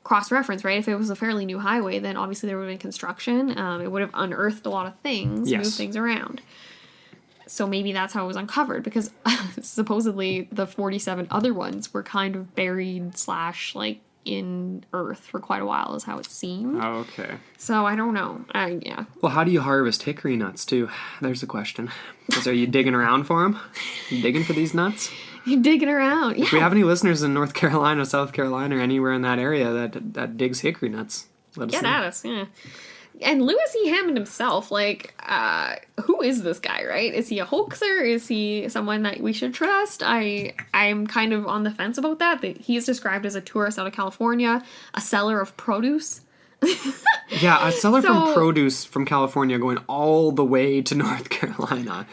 cross-reference, right? If it was a fairly new highway, then obviously there would have been construction. It would have unearthed a lot of things, moved things around. So maybe that's how it was uncovered, because supposedly the 47 other ones were kind of buried / like in earth for quite a while is how it seemed. Oh, okay. So I don't know. Yeah. Well, how do you harvest hickory nuts too? There's the question. Are you digging around for them? You digging for these nuts? You're digging around. Yeah. If we have any listeners in North Carolina, South Carolina, or anywhere in that area that digs hickory nuts, let us know. Get at us, yeah. And Lewis E. Hammond himself, who is this guy, right? Is he a hoaxer? Is he someone that we should trust? I'm kind of on the fence about that. He is described as a tourist out of California, a seller of produce. Yeah, a seller from produce from California going all the way to North Carolina.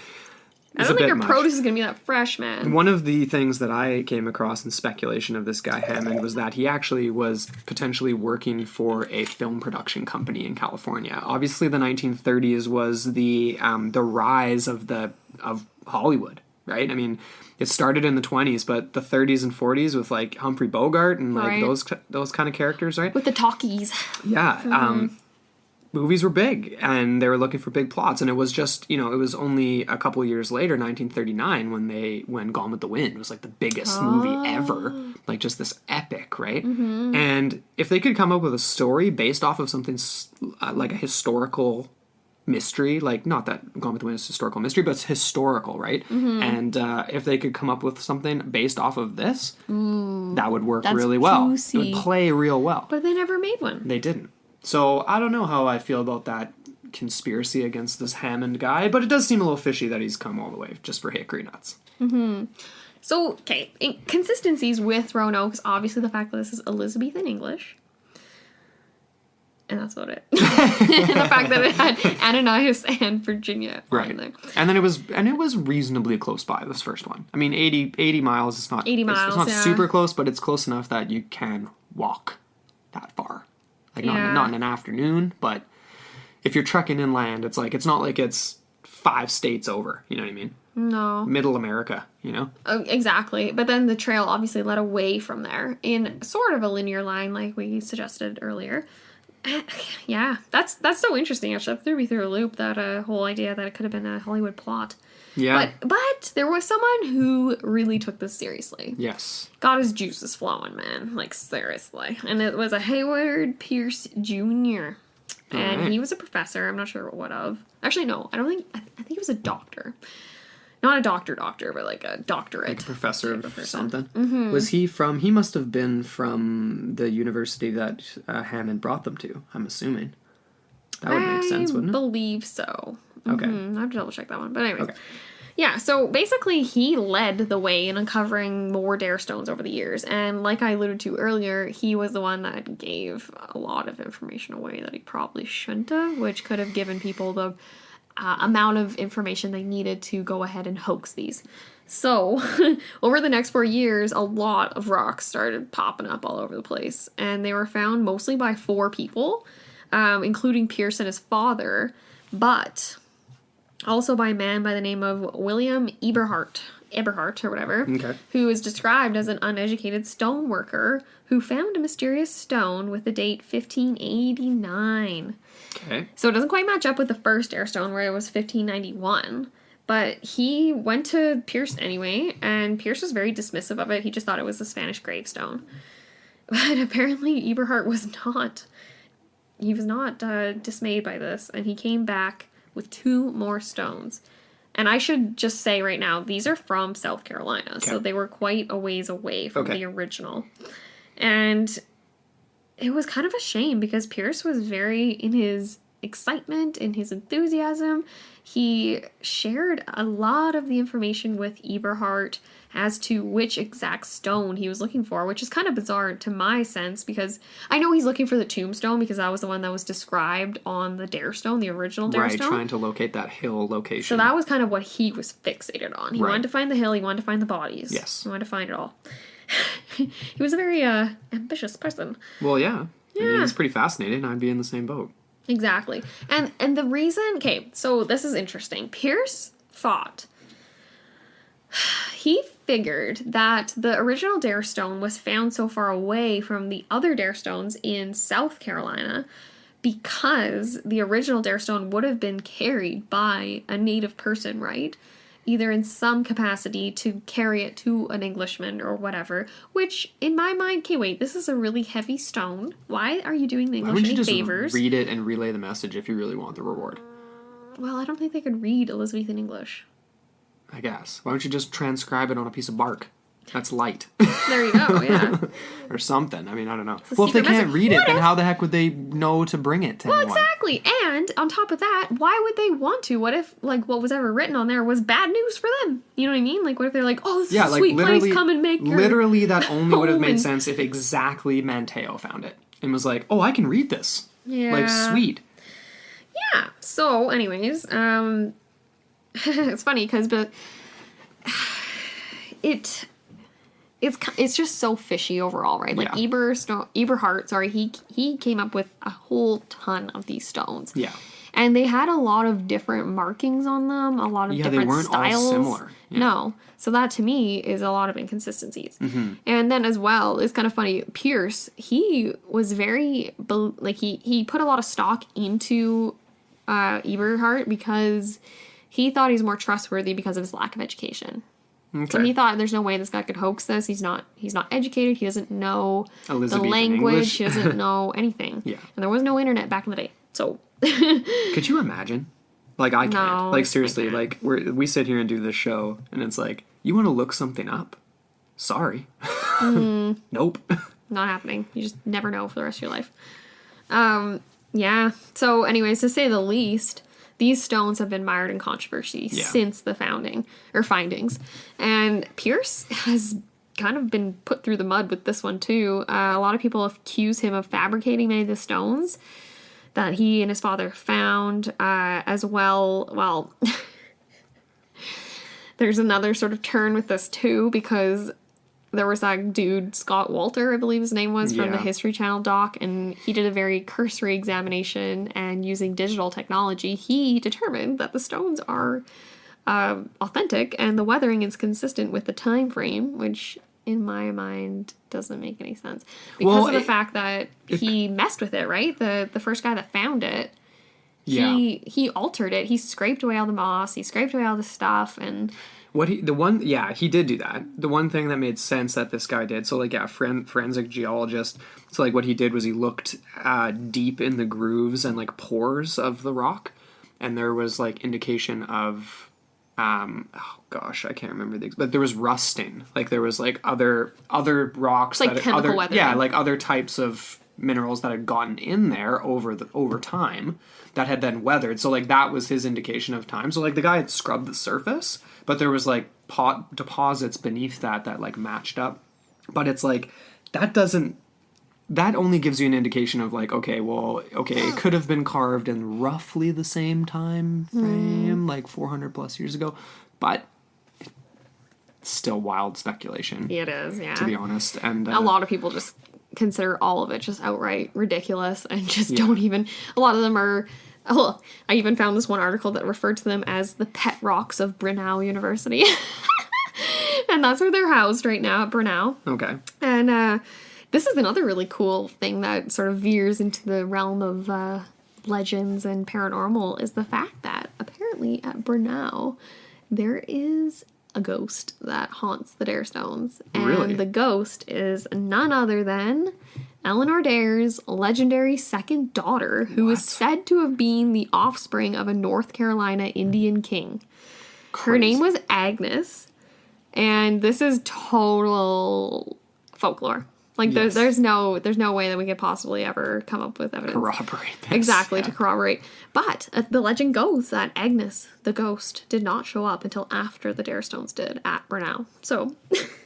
I don't think your produce is going to be that fresh, man. One of the things that I came across in speculation of this guy Hammond was that he actually was potentially working for a film production company in California. Obviously, the 1930s was the rise of Hollywood, right? I mean, it started in the 20s, but the 30s and 40s with like Humphrey Bogart and like those kind of characters, right? With the talkies. Yeah. Movies were big, and they were looking for big plots, and it was just, it was only a couple years later, 1939, when Gone with the Wind was like the biggest movie ever, like just this epic, right? Mm-hmm. And if they could come up with a story based off of something like a historical mystery, like not that Gone with the Wind is historical mystery, but it's historical, right? Mm-hmm. And if they could come up with something based off of this, that would work really well. Juicy. It would play real well. But they never made one. They didn't. So, I don't know how I feel about that conspiracy against this Hammond guy, but it does seem a little fishy that he's come all the way just for hickory nuts. Mm-hmm. So, okay, inconsistencies with Roanoke is obviously the fact that this is Elizabethan English. And that's about it. The fact that it had Ananias and Virginia. Right. And then it was reasonably close by, this first one. I mean, 80 miles is not... 80 miles, it's not super close, but it's close enough that you can walk that far. Like, not in an afternoon, but if you're trekking inland, it's not like it's 5 states over, you know what I mean? No. Middle America, Oh, exactly. But then the trail obviously led away from there in sort of a linear line like we suggested earlier. Yeah, that's so interesting. Actually, that threw me through a loop, that whole idea that it could have been a Hollywood plot. Yeah. But there was someone who really took this seriously. Yes. Got his juices flowing, man. Like, seriously. And it was a Hayward Pierce Jr. And he was a professor. I'm not sure what of. Actually, no. I think he was a doctor. Not a doctor, but like a doctorate. Like a professor of something. Mm-hmm. Was he from... He must have been from the university that Hammond brought them to, I'm assuming. That would make sense, wouldn't it? I believe so. Okay. Mm-hmm. I have to double check that one. But anyways. Okay. Yeah, so basically he led the way in uncovering more dare stones over the years. And like I alluded to earlier, he was the one that gave a lot of information away that he probably shouldn't have, which could have given people the amount of information they needed to go ahead and hoax these. So, over the next 4 years, a lot of rocks started popping up all over the place. And they were found mostly by 4 people, including Pierce and his father, but also by a man by the name of William Eberhart or whatever, who is described as an uneducated stone worker who found a mysterious stone with the date 1589. Okay. So it doesn't quite match up with the first air stone where it was 1591. But he went to Pierce anyway, and Pierce was very dismissive of it. He just thought it was a Spanish gravestone. But apparently Eberhard was not. He was not dismayed by this, and he came back with 2 more stones. And I should just say right now, these are from South Carolina, so they were quite a ways away from the original. And it was kind of a shame because Pierce was very in his excitement, in his enthusiasm. He shared a lot of the information with Eberhard as to which exact stone he was looking for, which is kind of bizarre to my sense because I know he's looking for the tombstone because that was the one that was described on the Dare Stone, the original Dare Stone. Right, trying to locate that hill location. So that was kind of what he was fixated on. He wanted to find the hill, he wanted to find the bodies. Yes. He wanted to find it all. He was a very ambitious person. Well, yeah. I mean, it's pretty fascinating. I'd be in the same boat. Exactly. And the reason, okay, so this is interesting. Pierce thought, he figured that the original Dare Stone was found so far away from the other Dare Stones in South Carolina because the original Dare Stone would have been carried by a native person, right? Either in some capacity to carry it to an Englishman or whatever, which in my mind, okay, wait, this is a really heavy stone. Why are you doing the English any favors? Read it and relay the message if you really want the reward? Well, I don't think they could read Elizabethan English. I guess. Why don't you just transcribe it on a piece of bark? That's light. There you go, yeah. Or something. I mean, I don't know. Well, if they can't read it, then how the heck would they know to bring it to anyone? Well, exactly. And on top of that, why would they want to? What if, like, what was ever written on there was bad news for them? You know what I mean? Like, what if they're like, oh, this is a sweet place, come and make your Literally, that only would have made sense if exactly Manteo found it. And was like, oh, I can read this. Yeah. Like, sweet. Yeah. So, anyways, it's funny because, It's just so fishy overall, right? Like Eberhard, he came up with a whole ton of these stones. Yeah. And they had a lot of different markings on them, a lot of different they weren't styles. All similar. Yeah. No. So that to me is a lot of inconsistencies. Mm-hmm. And then as well, it's kind of funny, Pierce, he was very, like he put a lot of stock into Eberhard because he thought he was more trustworthy because of his lack of education. Okay. So he thought there's no way this guy could hoax this. He's not educated. He doesn't know the language. English. He doesn't know anything. Yeah. And there was no internet back in the day. So could you imagine? Like I can't. No, like seriously, like we sit here and do this show and it's like, you want to look something up? Sorry. Nope. Not happening. You just never know for the rest of your life. Yeah. So anyways, to say the least, these stones have been mired in controversy since the findings. And Pierce has kind of been put through the mud with this one too. A lot of people accuse him of fabricating many of the stones that he and his father found as well. Well, there's another sort of turn with this too because there was that dude, Scott Walter, I believe his name was, from the History Channel doc, and he did a very cursory examination, and using digital technology, he determined that the stones are authentic, and the weathering is consistent with the time frame, which, in my mind, doesn't make any sense. Because of the fact that he messed with it, right? The first guy that found it, he altered it. He scraped away all the moss, he scraped away all the stuff, and... he did do that. The one thing that made sense that this guy did, so like, forensic geologist, so like what he did was he looked deep in the grooves and like pores of the rock, and there was like indication of, I can't remember but there was rusting. Like there was like other rocks, like chemical weathering. Yeah, like other types of minerals that had gotten in there over time that had then weathered. So like that was his indication of time. So like the guy had scrubbed the surface, but there was like deposits beneath that like matched up. But it's like that doesn't that only gives you an indication of like, it could have been carved in roughly the same time frame, like 400 plus years ago, but still wild speculation. It is, yeah. To be honest. And a lot of people just consider all of it just outright ridiculous and just don't even, a lot of them are, I even found this one article that referred to them as the pet rocks of Brunel University. And that's where they're housed right now at Brunel. Okay. And this is another really cool thing that sort of veers into the realm of legends and paranormal, is the fact that apparently at Brunel there is a ghost that haunts the Darestones. And really? The ghost is none other than Eleanor Dare's legendary second daughter, who is said to have been the offspring of a North Carolina Indian king. Crazy. Her name was Agnes, and this is total folklore. Like, there's no way that we could possibly ever come up with evidence. Corroborate this. Exactly, to corroborate. But the legend goes that Agnes, the ghost, did not show up until after the Darestones did at Brunel. So.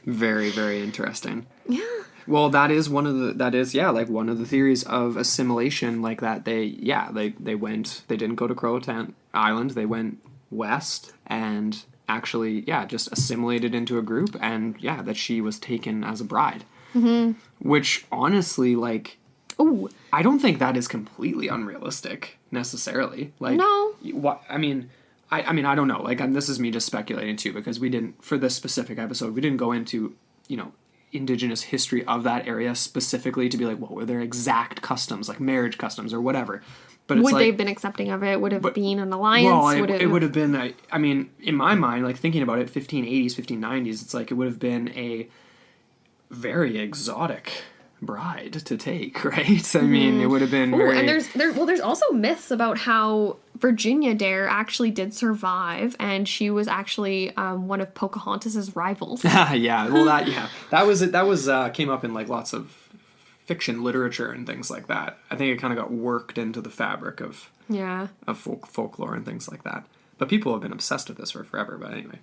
Very, very interesting. Yeah. Well, that is one of the theories of assimilation, like that they didn't go to Croatoan Island, they went west and actually, just assimilated into a group, and that she was taken as a bride. Mm-hmm. Which, honestly, like, I don't think that is completely unrealistic, necessarily. Like, no. I mean, I don't know. Like, this is me just speculating, too, because we didn't, for this specific episode, we didn't go into, Indigenous history of that area specifically to be like, what were their exact customs, like marriage customs or whatever. But would they have been accepting of it? Would have been an alliance? Well, it would have been, I mean, in my mind, like, thinking about it, 1580s, 1590s, it's like it would have been a very exotic bride to take, right? I mean, it would have been very... And there's also myths about how Virginia Dare actually did survive, and she was actually one of Pocahontas's rivals. That came up in like lots of fiction literature and things like that. I think it kind of got worked into the fabric of folklore and things like that. But people have been obsessed with this for forever. But anyway.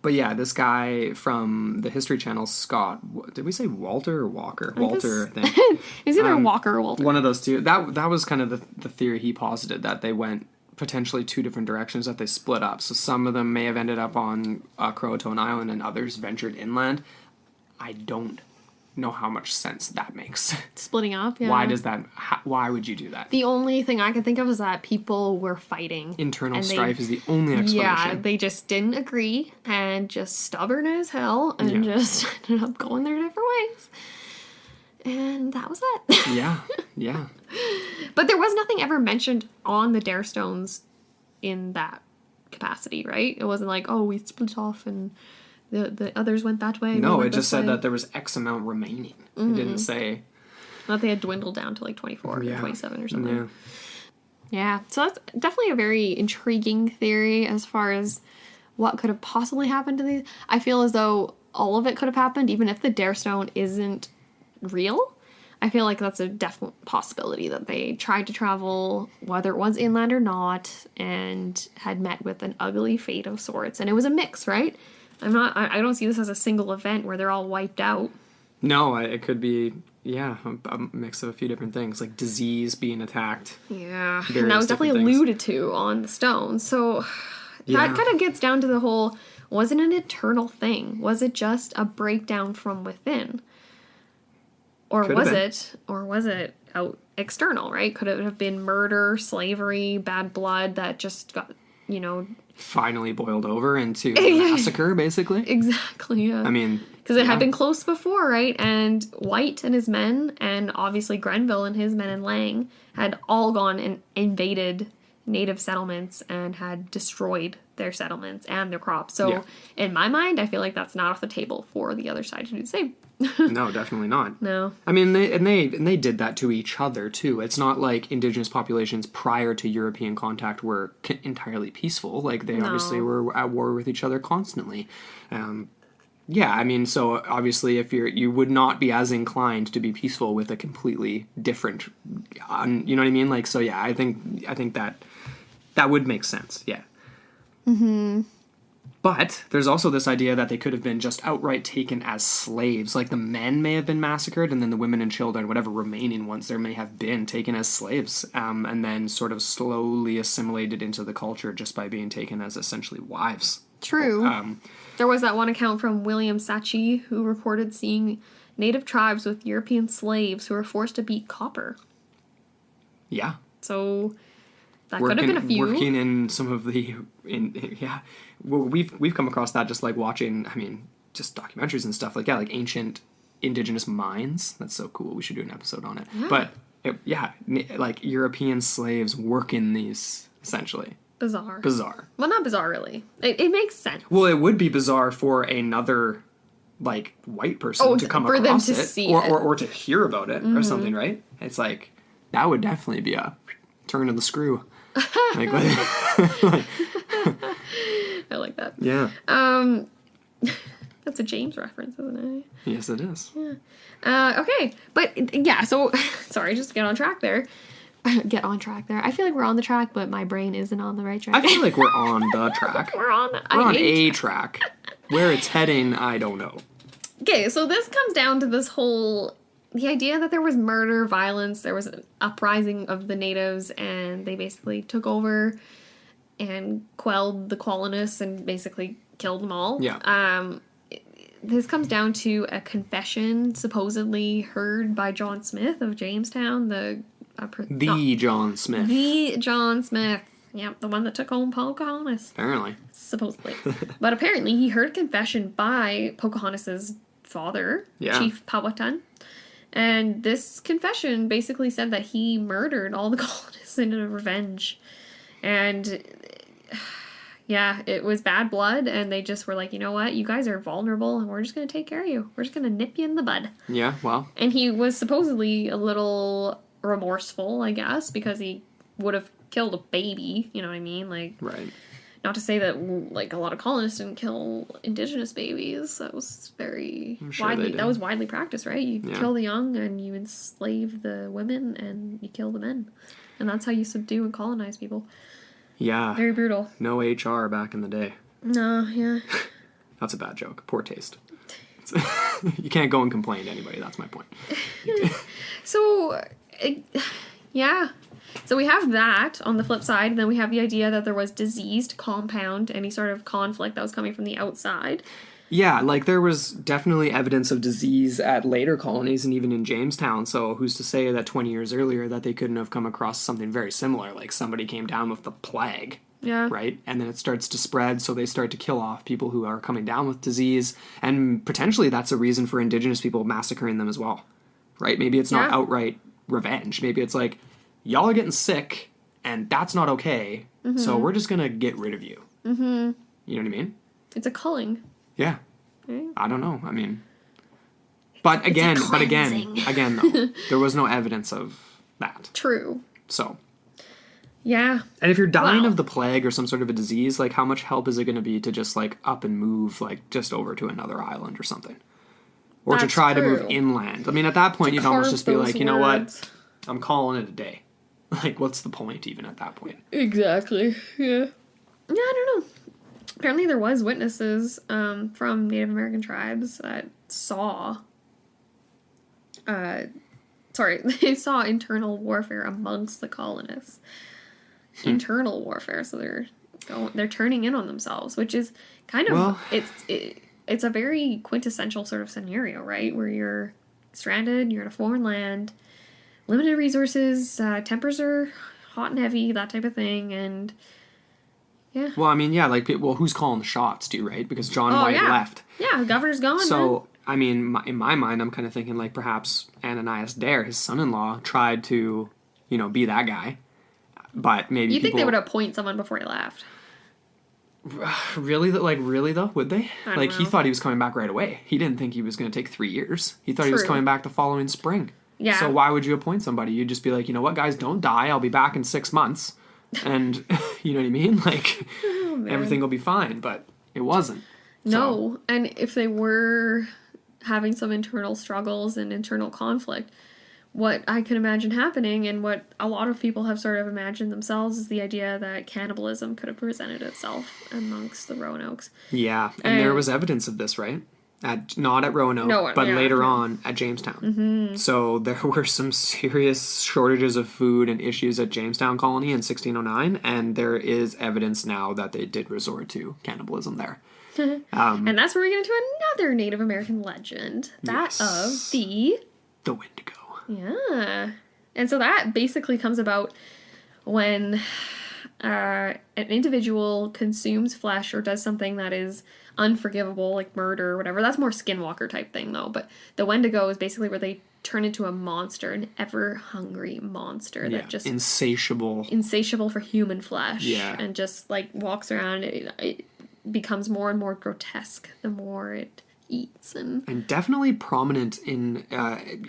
But yeah, this guy from the History Channel, Scott, did we say Walter or Walker? Walter, I think. It's either Walker or Walter. One of those two. That was kind of the theory he posited, that they went potentially two different directions, that they split up. So some of them may have ended up on Croatoan Island and others ventured inland. I don't know how much sense that makes. Splitting up, yeah. Why would you do that? The only thing I can think of is that people were fighting. Internal strife is the only explanation. Yeah, they just didn't agree, and just stubborn as hell, and just ended up going their different ways. And that was it. Yeah. But there was nothing ever mentioned on the Darestones in that capacity, right? It wasn't like, we split off and the others went that way. No, it just said that there was X amount remaining. Mm-hmm. It didn't say... That they had dwindled down to like 24 or 27 or something. Yeah. Yeah, so that's definitely a very intriguing theory as far as what could have possibly happened to these. I feel as though all of it could have happened, even if the Darestone isn't real. I feel like that's a definite possibility that they tried to travel, whether it was inland or not, and had met with an ugly fate of sorts. And it was a mix, right? I don't see this as a single event where they're all wiped out. No, it could be, a mix of a few different things, like disease, being attacked. Yeah, and that was definitely alluded to on the stone. So that kind of gets down to the whole, was it an internal thing? Was it just a breakdown from within? Or was it out external, right? Could it have been murder, slavery, bad blood that just got, finally boiled over into a massacre, basically? Exactly, yeah. I mean... Because it had been close before, right? And White and his men, and obviously Grenville and his men and Lang, had all gone and invaded native settlements and had destroyed their settlements and their crops. So, in my mind, I feel like that's not off the table for the other side to do the same. No, definitely not. No. I mean, they did that to each other, too. It's not like indigenous populations prior to European contact were entirely peaceful. Like, they obviously were at war with each other constantly. I mean, so obviously if you would not be as inclined to be peaceful with a completely different, you know what I mean? Like, so yeah, I think that would make sense. Yeah. Mm-hmm. But there's also this idea that they could have been just outright taken as slaves. Like the men may have been massacred, and then the women and children, whatever remaining ones there may have been, taken as slaves, and then sort of slowly assimilated into the culture just by being taken as essentially wives. True. There was that one account from William Sachi who reported seeing native tribes with European slaves who were forced to beat copper. Yeah. So that could have been a few. Working in some of the... Well, we've come across that just like watching, I mean, just documentaries and stuff like that, like ancient indigenous mines. That's so cool. We should do an episode on it. Yeah. But, like European slaves working these, essentially. Bizarre. Well, not bizarre, really. It makes sense. Well, it would be bizarre for another, like, white person to come across them to it, see or to hear about it, or something, right? It's like, that would definitely be a turn of the screw. Like, I like that. Yeah. That's a James reference, isn't it? Yes, it is. Yeah. Okay. But, yeah, so, sorry, just to get on track there. I feel like we're on the track, but my brain isn't on the right track. I feel like we're on the track. We're on a track. Where it's heading, I don't know. Okay, so this comes down to this whole... The idea that there was murder, violence, there was an uprising of the natives, and they basically took over and quelled the colonists and basically killed them all. Yeah. This comes down to a confession supposedly heard by John Smith of Jamestown, John Smith. The John Smith. Yep, the one that took home Pocahontas. Apparently. Supposedly. But apparently he heard a confession by Pocahontas' father, Chief Powhatan. And this confession basically said that he murdered all the colonists in a revenge. And, yeah, it was bad blood, and they just were like, you know what, you guys are vulnerable, and we're just going to take care of you. We're just going to nip you in the bud. Yeah, well. And he was supposedly a little remorseful, I guess, because he would have killed a baby, you know what I mean? Like, right. Not to say that, like, a lot of colonists didn't kill indigenous babies. That was very that was widely practiced, right? You kill the young and you enslave the women and you kill the men. And that's how you subdue and colonize people. Yeah. Very brutal. No HR back in the day. No, yeah. That's a bad joke. Poor taste. You can't go and complain to anybody. That's my point. So, yeah. So we have that on the flip side, and then we have the idea that there was disease to compound any sort of conflict that was coming from the outside. Yeah, like there was definitely evidence of disease at later colonies and even in Jamestown, so who's to say that 20 years earlier that they couldn't have come across something very similar, like somebody came down with the plague, right? And then it starts to spread, so they start to kill off people who are coming down with disease, and potentially that's a reason for indigenous people massacring them as well, right? Maybe it's not outright revenge. Maybe it's like, y'all are getting sick, and that's not okay, so we're just going to get rid of you. Mm-hmm. You know what I mean? It's a culling. Yeah. Right? I don't know. I mean... But again, though, there was no evidence of that. True. So... Yeah. And if you're dying of the plague or some sort of a disease, like, how much help is it going to be to just, like, up and move, like, just over to another island or something? Or to try to move inland. I mean, at that point, you'd almost just be like, you know what? I'm calling it a day. Like, what's the point even at that point? Exactly. Yeah. Yeah, I don't know. Apparently there was witnesses from Native American tribes that saw... they saw internal warfare amongst the colonists. Internal warfare, so they're turning in on themselves, which is kind of... It's a very quintessential sort of scenario, right? Where you're stranded, you're in a foreign land... Limited resources, tempers are hot and heavy, that type of thing, and yeah. Well, I mean, yeah, like, well, who's calling the shots, too, right? Because John White left. Yeah, the governor's gone. So, I mean, in my mind, I'm kind of thinking, like, perhaps Ananias Dare, his son-in-law, tried to, you know, be that guy, but maybe you think they would appoint someone before he left? Really, though? Would they? Like, he thought he was coming back right away. He didn't think he was going to take 3 years. He thought he was coming back the following spring. Yeah. So why would you appoint somebody? You'd just be like, you know what, guys, don't die. I'll be back in 6 months. And, you know what I mean? Like, everything will be fine. But it wasn't. No. So. And if they were having some internal struggles and internal conflict, what I can imagine happening, and what a lot of people have sort of imagined themselves, is the idea that cannibalism could have presented itself amongst the Roanokes. Yeah, and there was evidence of this, right? Not at Roanoke, but later on at Jamestown. Mm-hmm. So there were some serious shortages of food and issues at Jamestown Colony in 1609, and there is evidence now that they did resort to cannibalism there. And that's where we get into another Native American legend, that of the Wendigo. Yeah. And so that basically comes about when an individual consumes flesh or does something that is unforgivable, like murder or whatever. That's more skinwalker type thing, though. But the Wendigo is basically where they turn into a monster, an ever-hungry monster that just... Insatiable for human flesh. Yeah. And just, like, walks around. It becomes more and more grotesque the more it eats. And definitely prominent in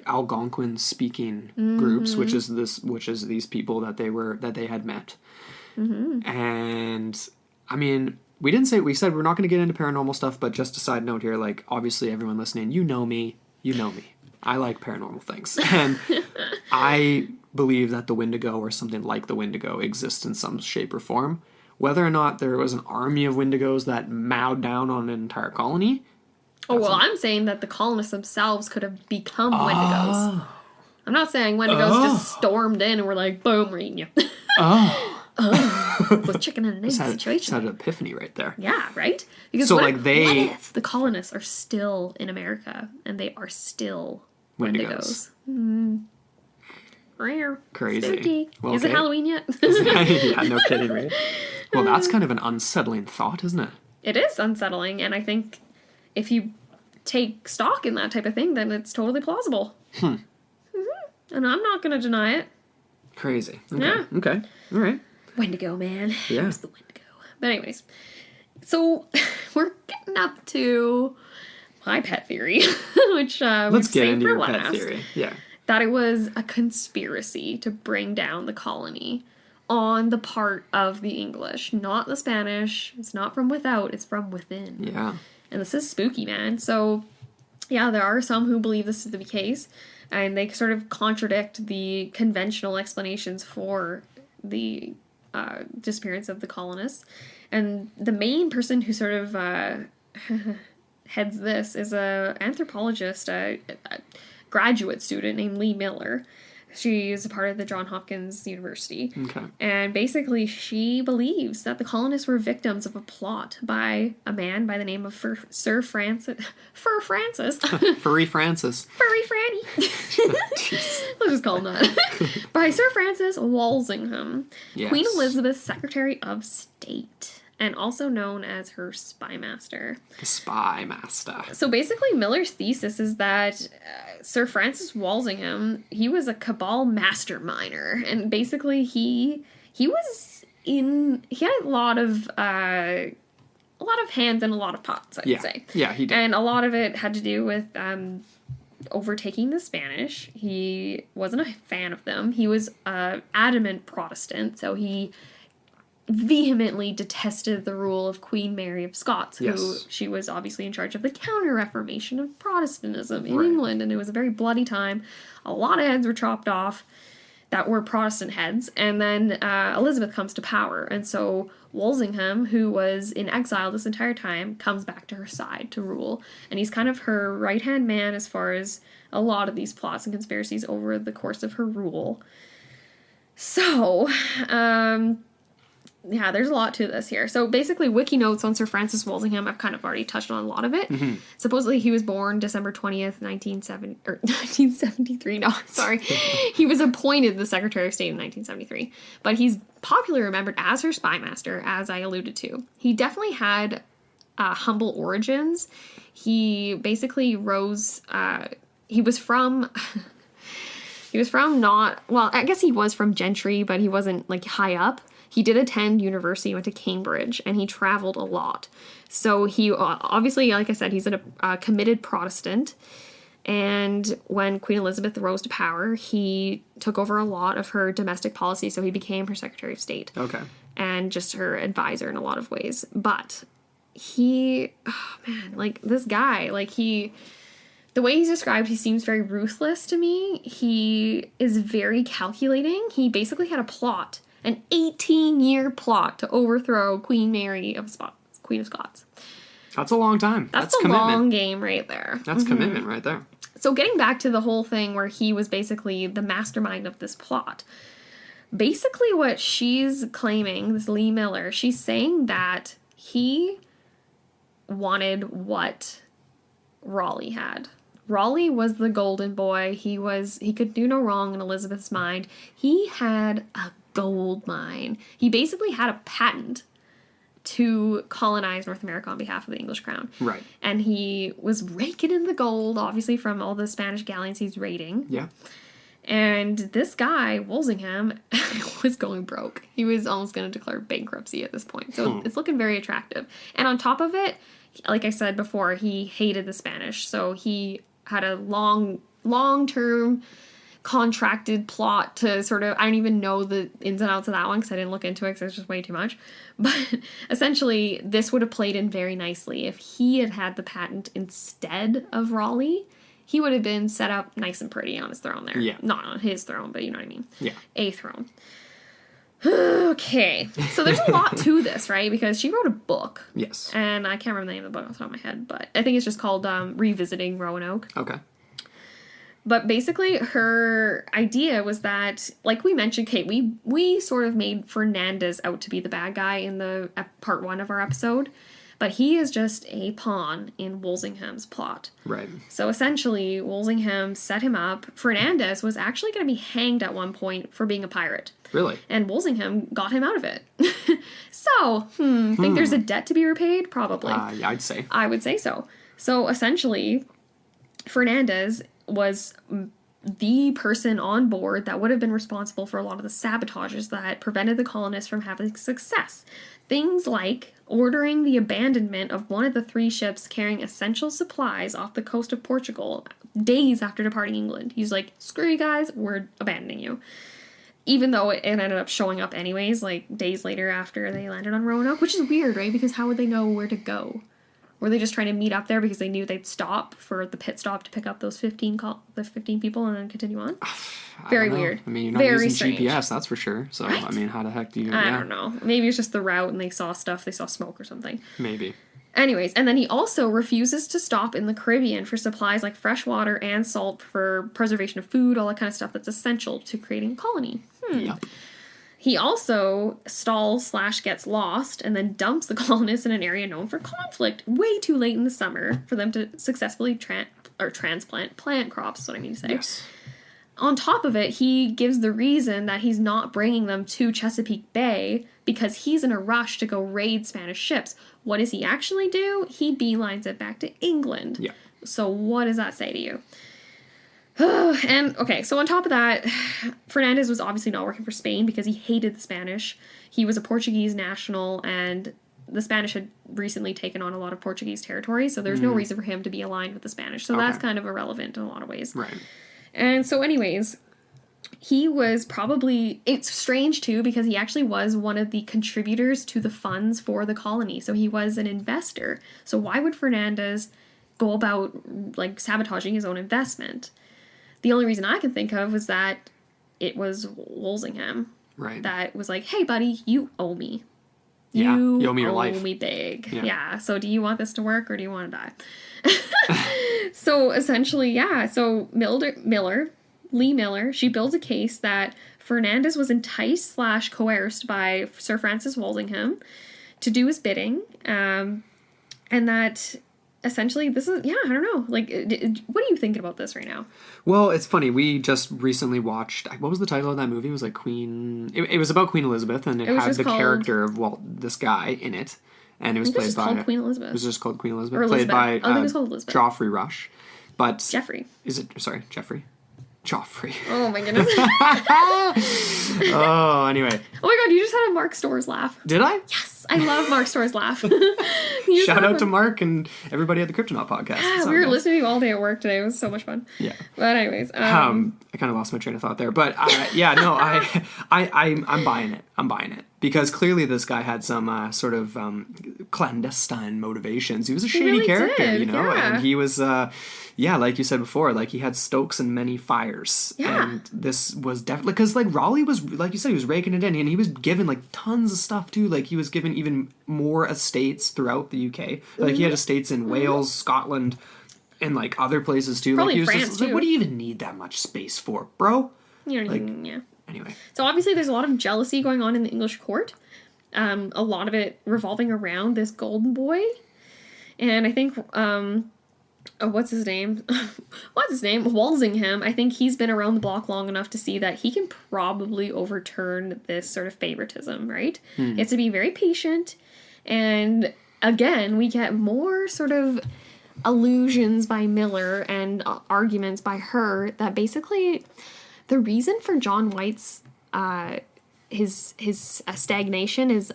Algonquin speaking groups, which is these people that they had met. Mm-hmm. And, I mean... We said we're not going to get into paranormal stuff, but just a side note here, like, obviously everyone listening, you know me. I like paranormal things. And I believe that the Wendigo or something like the Wendigo exists in some shape or form. Whether or not there was an army of Wendigos that mowed down on an entire colony. I'm saying that the colonists themselves could have become Wendigos. I'm not saying Wendigos just stormed in and were like, boom, we're eating you. With chicken and an egg situation. Just had an epiphany right there. Yeah, right? Because what if the colonists are still in America and they are still Wendigos? Rare. Crazy. Spooky. Well, is it Halloween yet? Yeah, no kidding, right? Well, that's kind of an unsettling thought, isn't it? It is unsettling, and I think if you take stock in that type of thing, then it's totally plausible. And I'm not going to deny it. Crazy. Okay. Yeah. Okay. All right. Wendigo, man. Yeah. It was the Wendigo. But anyways, so we're getting up to my pet theory, which let's get into your pet theory. Yeah. That it was a conspiracy to bring down the colony on the part of the English, not the Spanish. It's not from without, it's from within. Yeah. And this is spooky, man. So, yeah, there are some who believe this is the case, and they sort of contradict the conventional explanations for the disappearance of the colonists. And the main person who sort of heads this is a anthropologist, a graduate student named Lee Miller. She is a part of the Johns Hopkins University. Okay. And basically she believes that the colonists were victims of a plot by a man by the name of Sir Francis. Furry Francis. Furry Franny. Let's just call him that. By Sir Francis Walsingham, yes. Queen Elizabeth's Secretary of State, and also known as her spy master. The spy master. So basically, Miller's thesis is that Sir Francis Walsingham, he was a cabal masterminder, and basically he had a lot of hands in a lot of pots, I would say. Yeah, he did. And a lot of it had to do with overtaking the Spanish. He wasn't a fan of them. He was an adamant Protestant, so he vehemently detested the rule of Queen Mary of Scots, who she was obviously in charge of the counter-reformation of Protestantism in England, and it was a very bloody time. A lot of heads were chopped off that were Protestant heads, and then Elizabeth comes to power, and so Walsingham, who was in exile this entire time, comes back to her side to rule, and he's kind of her right-hand man as far as a lot of these plots and conspiracies over the course of her rule. So, yeah, there's a lot to this here. So basically, wiki notes on Sir Francis Walsingham, I've kind of already touched on a lot of it. Mm-hmm. Supposedly, he was born December 20th, 1973. No, sorry. He was appointed the Secretary of State in 1973. But he's popularly remembered as her spy master, as I alluded to. He definitely had humble origins. He basically rose... he was from not... Well, I guess he was from gentry, but he wasn't, like, high up. He did attend university, went to Cambridge, and he traveled a lot. So he, obviously, like I said, he's a committed Protestant. And when Queen Elizabeth rose to power, he took over a lot of her domestic policy, so he became her Secretary of State. Okay. And just her advisor in a lot of ways. But he, this guy, the way he's described, he seems very ruthless to me. He is very calculating. He basically had a plot, an 18-year plot to overthrow Queen Mary of Queen of Scots. That's a long time. That's a commitment. Long game right there. That's commitment right there. So getting back to the whole thing where he was basically the mastermind of this plot, basically what she's claiming, this Lee Miller, she's saying that he wanted what Raleigh had. Raleigh was the golden boy. He could do no wrong in Elizabeth's mind. He had a gold mine. He basically had a patent to colonize North America on behalf of the English crown. Right. And he was raking in the gold, obviously, from all the Spanish galleons he's raiding. Yeah. And this guy, Walsingham, was going broke. He was almost going to declare bankruptcy at this point. So it's looking very attractive. And on top of it, like I said before, he hated the Spanish. So he had a long-term contracted plot to sort of, I don't even know the ins and outs of that one because I didn't look into it because it's just way too much. But essentially, this would have played in very nicely if he had had the patent instead of Raleigh. He would have been set up nice and pretty on his throne there. Yeah. Not on his throne, but you know what I mean. Yeah. A throne. Okay. So there's a lot to this, right? Because she wrote a book. Yes. And I can't remember the name of the book off the top of my head, but I think it's just called Revisiting Roanoke. Okay. But basically, her idea was that, like we mentioned, Kate, we sort of made Fernandez out to be the bad guy in the part 1 of our episode. But he is just a pawn in Walsingham's plot. Right. So essentially, Walsingham set him up. Fernandez was actually going to be hanged at one point for being a pirate. Really? And Walsingham got him out of it. So, think there's a debt to be repaid? Probably. Yeah, I'd say. I would say so. So, essentially, Fernandez was the person on board that would have been responsible for a lot of the sabotages that prevented the colonists from having success. Things like ordering the abandonment of one of the 3 ships carrying essential supplies off the coast of Portugal days after departing England. He's like, screw you guys, we're abandoning you. Even though it ended up showing up anyways, like days later after they landed on Roanoke, which is weird, right? Because how would they know where to go? Were they just trying to meet up there because they knew they'd stop for the pit stop to pick up those 15 people and then continue on? Very weird. I mean, you're not Very using strange. GPS, that's for sure. So, Right? I mean, how the heck do you... I don't know. Maybe it's just the route and they saw stuff. They saw smoke or something. Maybe. Anyways, and then he also refuses to stop in the Caribbean for supplies like fresh water and salt for preservation of food, all that kind of stuff that's essential to creating a colony. Yep. He also stalls/gets lost and then dumps the colonists in an area known for conflict way too late in the summer for them to successfully transplant plant crops, is what I mean to say. Yes. On top of it, he gives the reason that he's not bringing them to Chesapeake Bay because he's in a rush to go raid Spanish ships. What does he actually do? He beelines it back to England. Yeah. So what does that say to you? And, okay, so on top of that, Fernandez was obviously not working for Spain because he hated the Spanish. He was a Portuguese national, and the Spanish had recently taken on a lot of Portuguese territory, so there's no reason for him to be aligned with the Spanish. So that's kind of irrelevant in a lot of ways. Right. And so anyways, he was probably... It's strange, too, because he actually was one of the contributors to the funds for the colony. So he was an investor. So why would Fernandez go about, like, sabotaging his own investment? The only reason I can think of was that it was Walsingham. Right. That was like, hey, buddy, you owe me. You owe me your life. You owe me big. Yeah. So do you want this to work or do you want to die? So essentially, yeah. So Lee Miller, she builds a case that Fernandez was enticed/coerced by Sir Francis Walsingham to do his bidding. And that... Essentially, this is, I don't know. Like, what are you thinking about this right now? Well, it's funny. We just recently watched, what was the title of that movie? It was like Queen, it was about Queen Elizabeth, and it had the character of, this guy in it. And it was played by... Queen Elizabeth. It was just called Queen Elizabeth. Or Elizabeth. Played by I think it was called Elizabeth. Joffrey Rush. But... Jeffrey. Is it, sorry, Jeffrey? Joffrey. Oh my goodness. Oh, anyway. Oh my god, you just had a Mark Storrs laugh. Did I? Yes. Yes, I love Mark Storr's laugh. Shout out to Mark and everybody at the Cryptonaut podcast. Yeah, we were listening to all day at work today. It was so much fun. Yeah. But anyways, I kind of lost my train of thought there, but I'm buying it. I'm buying it because clearly this guy had some sort of clandestine motivations. He was a shady really character, did, you know, yeah. and he was, like you said before, like he had stokes and many fires. Yeah. And this was definitely because like Raleigh was, like you said, he was raking it in, and he was given like tons of stuff too. Like he was given even more estates throughout the UK. Like he had estates in Wales, Scotland, and like other places too. Probably like he was France, just like, too. what do you even need that much space for, bro? you know, like- yeah. Anyway. So obviously there's a lot of jealousy going on in the English court. A lot of it revolving around this golden boy. And I think, what's his name? Walsingham. I think he's been around the block long enough to see that he can probably overturn this sort of favoritism, right? He has to be very patient. And again, we get more sort of allusions by Miller and arguments by her that basically the reason for John White's his stagnation is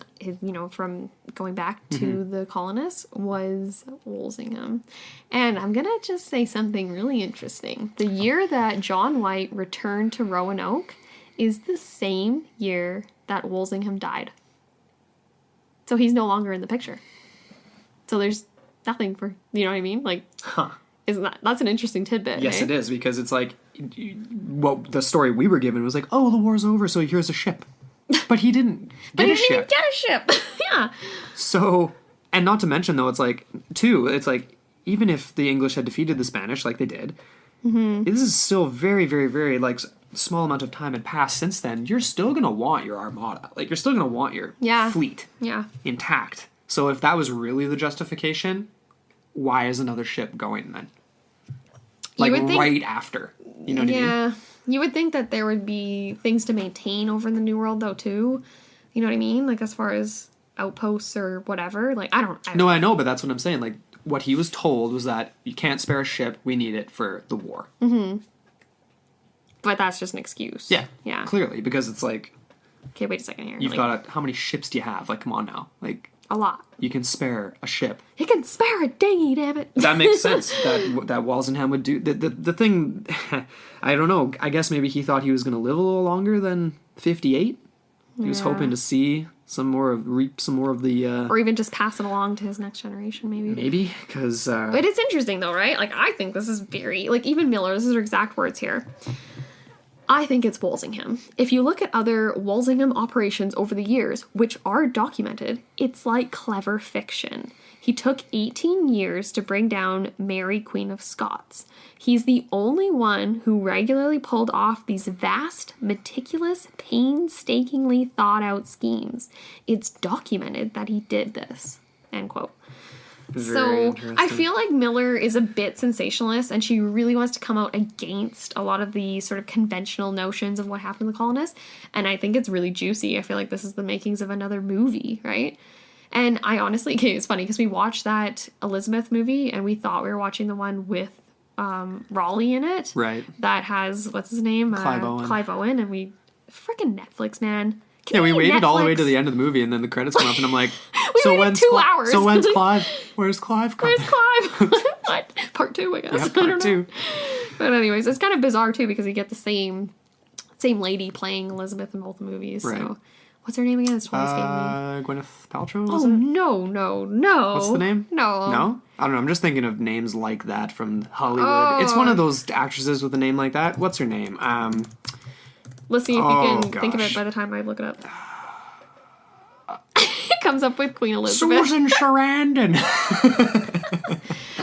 from going back to the colonists was Walsingham. And I'm gonna just say something really interesting. The year that John White returned to Roanoke is the same year that Walsingham died. So he's no longer in the picture. So there's nothing for, you know what I mean? Like, isn't that's an interesting tidbit? Yes, eh? it is, because it's like, well, the story we were given was like, oh, the war's over, so here's a ship. But he didn't But get he a didn't even ship. get a ship. Yeah. So, and not to mention, though, it's like, even if the English had defeated the Spanish, like they did, this is still very, very, very, like, small amount of time had passed since then. You're still going to want your armada. Like, you're still going to want your fleet intact. So if that was really the justification, why is another ship going then? Like, right after. You know what I mean? Yeah. You would think that there would be things to maintain over in the New World, though, too. You know what I mean? Like, as far as outposts or whatever. Like, I don't No, I know, but that's what I'm saying. Like, what he was told was that you can't spare a ship. We need it for the war. But that's just an excuse. Yeah. Yeah. Clearly, because it's like, Okay, wait a second here. you've Like, got how many ships do you have? Like, come on now. Like, a lot. you can spare a ship. He can spare a dinghy, damn it. That makes sense. that Walsingham would do. The thing, I don't know. I guess maybe he thought he was going to live a little longer than 58. He was hoping to see reap some more of the. Or even just pass it along to his next generation, maybe. Maybe, because. But it's interesting, though, right? Like, I think this is very... Like, even Miller, this is her exact words here. I think it's Walsingham. If you look at other Walsingham operations over the years, which are documented, it's like clever fiction. He took 18 years to bring down Mary, Queen of Scots. He's the only one who regularly pulled off these vast, meticulous, painstakingly thought out schemes. It's documented that he did this. End quote. So I feel like Miller is a bit sensationalist, and she really wants to come out against a lot of the sort of conventional notions of what happened to the colonists. And I think it's really juicy. I feel like this is the makings of another movie, right? And I honestly, okay, it's funny because we watched that Elizabeth movie and we thought we were watching the one with Raleigh in it. Right. That has, what's his name? Clive Owen. And we, freaking Netflix, man. Yeah, we waited all the way Netflix. to the end of the movie, and then the credits come up, and I'm like, We waited 2 hours. So when's Clive? Where's Clive? Where's Clive? What? Part 2, I guess. Yeah, I don't know. part 2. But anyways, it's kind of bizarre too because you get the same lady playing Elizabeth in both the movies. Right. So what's her name again? It's totally escaping me. Gwyneth Paltrow, was Oh it? no. What's the name? No. No? I don't know. I'm just thinking of names like that from Hollywood. It's one of those actresses with a name like that. What's her name? Let's see if you can gosh. think of it by the time I look it up. It comes up with Queen Elizabeth. Susan Sarandon.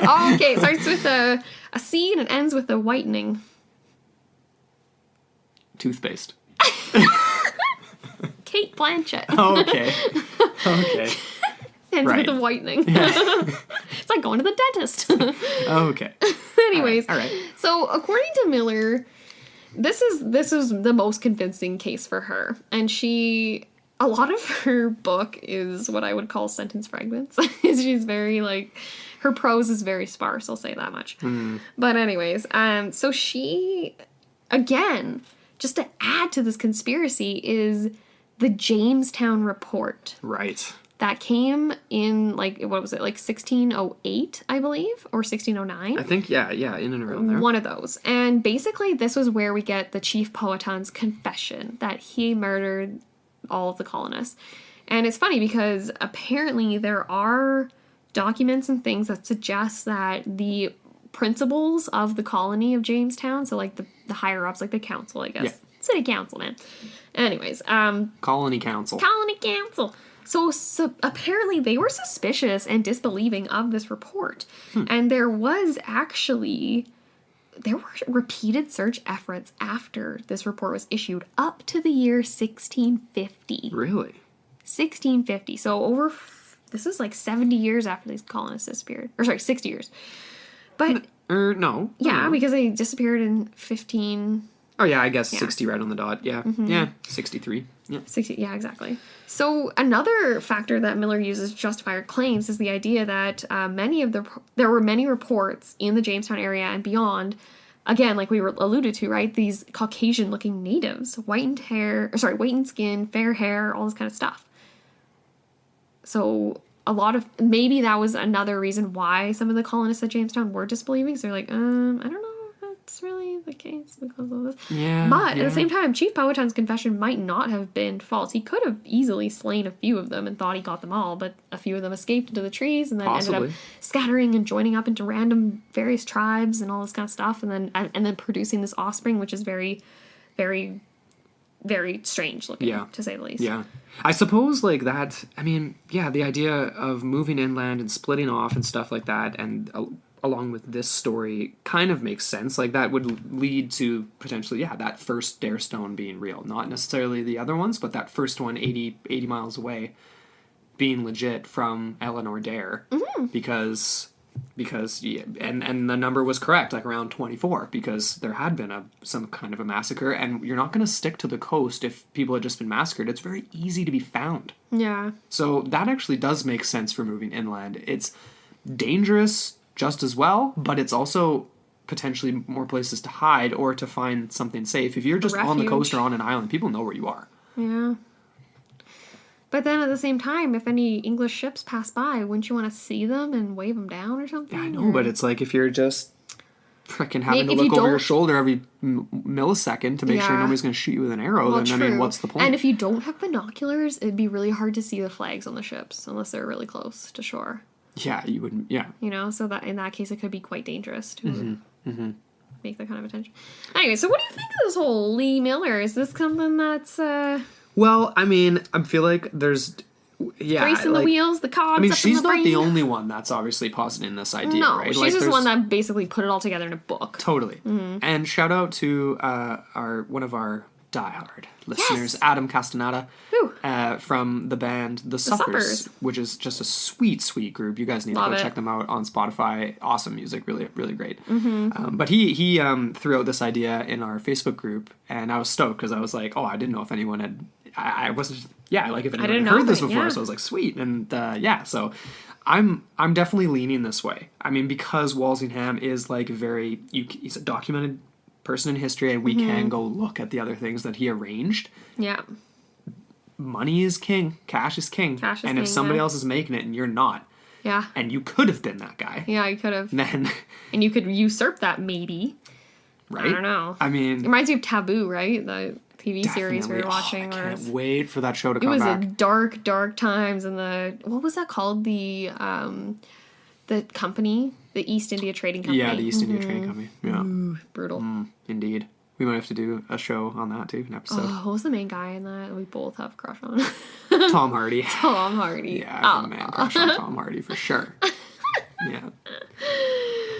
Oh, okay. It starts with a C and it ends with a whitening. Toothpaste. Kate Blanchett. Oh, okay. Okay. Ends Right. with a whitening. It's like going to the dentist. Okay. Anyways, All right. So according to Miller, this is the most convincing case for her, and a lot of her book is what I would call sentence fragments. She's very her prose is very sparse. I'll say that much. But anyways, so she, again, just to add to this conspiracy, is the Jamestown Report. Right. that came in, like, what was it, like 1608, I believe, or 1609? I think, yeah, in and around there. One of those. And basically, this was where we get the Chief Powhatan's confession that he murdered all of the colonists. And it's funny because apparently there are documents and things that suggest that the principals of the colony of Jamestown, so like the higher ups, like the council, I guess. Yeah. City council, man. Anyways, Colony council. So apparently they were suspicious and disbelieving of this report. And there were repeated search efforts after this report was issued up to the year 1650. Really? 1650. So this is like 70 years after these colonists disappeared. Or sorry, 60 years. But... no. Yeah, because they disappeared in 15... Oh, yeah, I guess 60 right on the dot. Yeah. Yeah, 63. Yeah. 60, yeah, exactly. So another factor that Miller uses to justify her claims is the idea that there were many reports in the Jamestown area and beyond, again, like we alluded to, right? These Caucasian-looking natives, whitened skin, fair hair, all this kind of stuff. So maybe that was another reason why some of the colonists at Jamestown were disbelieving. So they're like, I don't know if that's really the case because of this. Yeah. But at the same time, Chief Powhatan's confession might not have been false. He could have easily slain a few of them and thought he got them all, but a few of them escaped into the trees and then ended up scattering and joining up into random various tribes and all this kind of stuff, and then producing this offspring, which is very, very, very strange looking, to say the least. Yeah. I suppose, like, that, I mean, yeah, the idea of moving inland and splitting off and stuff like that, and along with this story, kind of makes sense. Like, that would lead to potentially, that first Dare Stone being real. Not necessarily the other ones, but that first one 80 miles away being legit from Eleanor Dare. Mm-hmm. Because and the number was correct, like around 24, because there had been some kind of a massacre, and you're not going to stick to the coast if people had just been massacred. It's very easy to be found. Yeah. So that actually does make sense for moving inland. It's dangerous just as well, but it's also potentially more places to hide or to find something safe. If you're just on the coast or on an island, people know where you are. Yeah. But then at the same time, if any English ships pass by, wouldn't you want to see them and wave them down or something? Yeah, I know, but it's like if you're just freaking having to look over your shoulder every millisecond to make sure nobody's going to shoot you with an arrow, then, I mean, what's the point? And if you don't have binoculars, it'd be really hard to see the flags on the ships unless they're really close to shore. Yeah, you wouldn't, yeah. You know, so that in that case, it could be quite dangerous to make that kind of attention. Anyway, so what do you think of this whole Lee Miller? Is this something that's... Well, I mean, I feel like there's... Yeah, greasing the wheels, the cogs. I mean, she's not the only one that's obviously positing this idea, right? No, she's just the one that basically put it all together in a book. Totally. Mm-hmm. And shout out to one of our diehard listeners, Adam Castaneda, from the band The Suppers, which is just a sweet, sweet group. You guys need to go check them out on Spotify. Awesome music, really, really great. Mm-hmm. But he threw out this idea in our Facebook group, and I was stoked because I was like, oh, I didn't know if anyone had... I wasn't... Yeah, like if anyone had heard this before, so I was like, sweet. And so I'm definitely leaning this way. I mean, because Walsingham is like he's a documented person in history, and we can go look at the other things that he arranged. Yeah. Money is king. Cash is king. And if somebody else is making it and you're not, and you could have been that guy. Yeah, you could have. Then... And you could usurp that, maybe. Right? I don't know. I mean... It reminds me of Taboo, right? The TV series we were watching. I can't wait for that show to come back. It was a dark, dark times, and what was that called? The company, the East India Trading Company. Yeah, the East India Trading Company. Yeah, brutal. Indeed, we might have to do a show on that too, an episode. Oh, what was the main guy in that? We both have a crush on. Tom Hardy. Tom Hardy. Yeah, I have a man crush on Tom Hardy for sure. Yeah.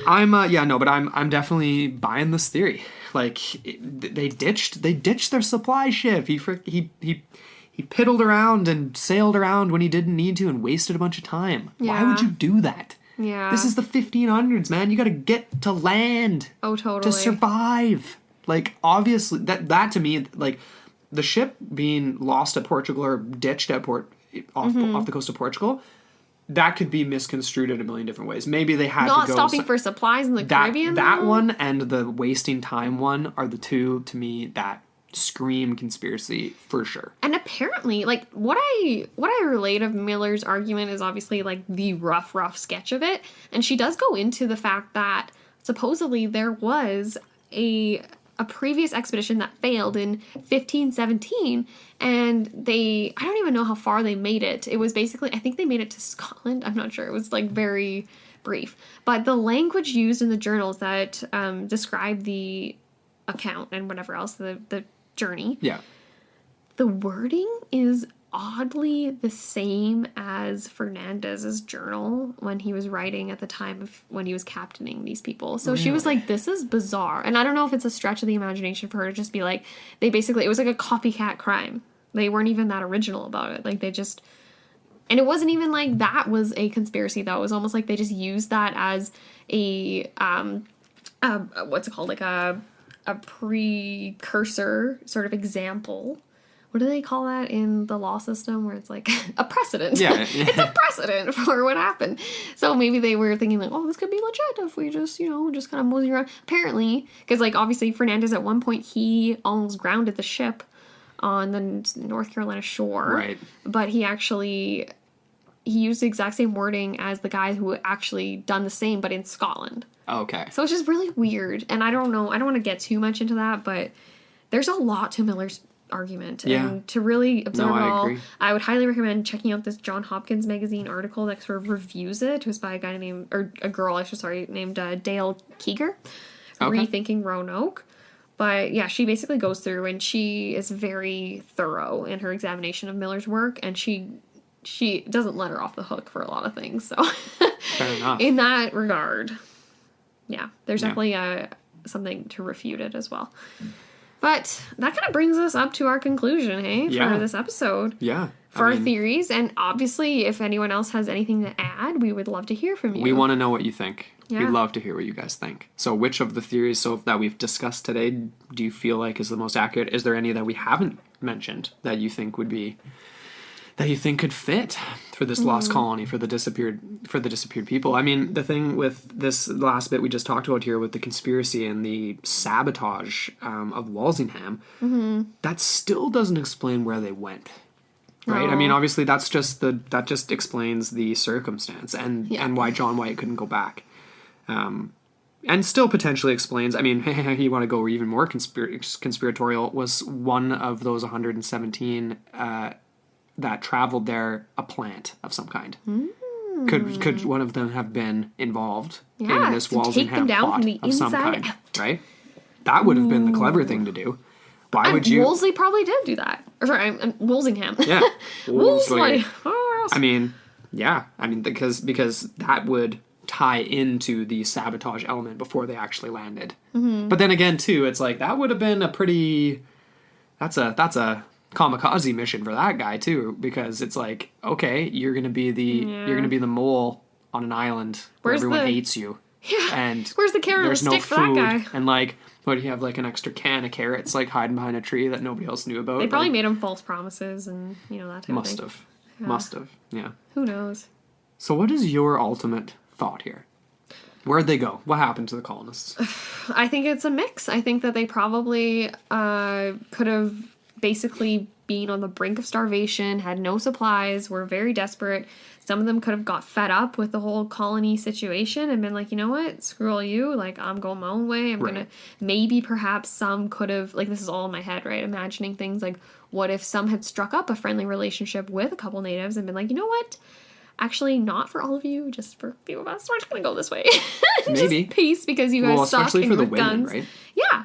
I'm definitely buying this theory. Like, they ditched their supply ship. He piddled around and sailed around when he didn't need to and wasted a bunch of time. Yeah. Why would you do that? Yeah. This is the 1500s, man. You got to get to land. Oh, totally. To survive. Like, obviously, that to me, like, the ship being lost at Portugal or ditched at off the coast of Portugal, that could be misconstrued in a million different ways. Maybe they had not to go... Not stopping for supplies in the Caribbean? That one and the wasting time one are the two, to me, that scream conspiracy for sure. And apparently, like, what I relate of Miller's argument is obviously, like, the rough sketch of it. And she does go into the fact that supposedly there was a previous expedition that failed in 1517, and I don't even know how far they made it. It was basically, I think they made it to Scotland. I'm not sure. It was, like, very brief. But the language used in the journals that describe the account and whatever else, the journey. Yeah. The wording is oddly the same as Fernandez's journal when he was writing at the time of when he was captaining these people. So she was like, this is bizarre. And I don't know if it's a stretch of the imagination for her to just be like, it was like a copycat crime. They weren't even that original about it. Like, they just, and it wasn't even like that was a conspiracy, though. It was almost like they just used that as a what's it called? Like a precursor sort of example. What do they call that in the law system where it's like a precedent? Yeah. It's a precedent for what happened. So maybe they were thinking like, oh, this could be legit if we just, just kind of mosey around. Apparently, because like obviously Fernandez at one point, he almost grounded the ship on the North Carolina shore. Right. But he used the exact same wording as the guy who actually done the same, but in Scotland. Okay. So it's just really weird. And I don't know, I don't want to get too much into that, but there's a lot to Miller's argument. Yeah. And to really absorb it all, agree. I would highly recommend checking out this John Hopkins magazine article that sort of reviews it. It was by a girl named Dale Keeger, Okay. Rethinking Roanoke. But yeah, she basically goes through and she is very thorough in her examination of Miller's work, and she doesn't let her off the hook for a lot of things. So Fair enough. in that regard, yeah, there's definitely something to refute it as well. But that kind of brings us up to our conclusion, hey, for this episode. Yeah. For our theories. And obviously, if anyone else has anything to add, we would love to hear from you. We want to know what you think. Yeah. We'd love to hear what you guys think. So which of the theories that we've discussed today do you feel like is the most accurate? Is there any that we haven't mentioned that you think could fit for this lost colony, for the disappeared people? I mean, the thing with this last bit we just talked about here with the conspiracy and the sabotage of Walsingham, that still doesn't explain where they went. Right? No. I mean, obviously that just explains the circumstance and why John White couldn't go back. And still potentially explains, I mean, you want to go even more conspiratorial, was one of those 117 that traveled there a plant of some kind? Could one of them have been involved in this Walsingham plot of some kind? Right? That would have been the clever thing to do. Why would you? Wolseley probably did do that. Or sorry, Walsingham. Yeah, Wolseley. I mean, yeah. I mean, because that would tie into the sabotage element before they actually landed. But then again, too, it's like that would have been a pretty. That's a kamikaze mission for that guy too, because it's like, okay, you're gonna be the mole on an island where everyone hates you. Yeah. And where's the carrot there's and no stick for that food, guy? and like, what do you have, like an extra can of carrots like hiding behind a tree that nobody else knew about? They probably made him false promises and that type of thing. Must have. Yeah. Who knows? So what is your ultimate thought here? Where'd they go? What happened to the colonists? I think it's a mix. I think that they probably could have basically been on the brink of starvation, had no supplies, were very desperate. Some of them could have got fed up with the whole colony situation and been like, you know what, screw all you, like, I'm going my own way. I'm gonna, maybe perhaps some could have, like, this is all in my head, right, imagining things like, what if some had struck up a friendly relationship with a couple natives and been like, you know what, actually not for all of you, just for a few of us, we're just gonna go this way. Maybe. Just peace, because you guys suck especially and for the with women, guns. right? Yeah.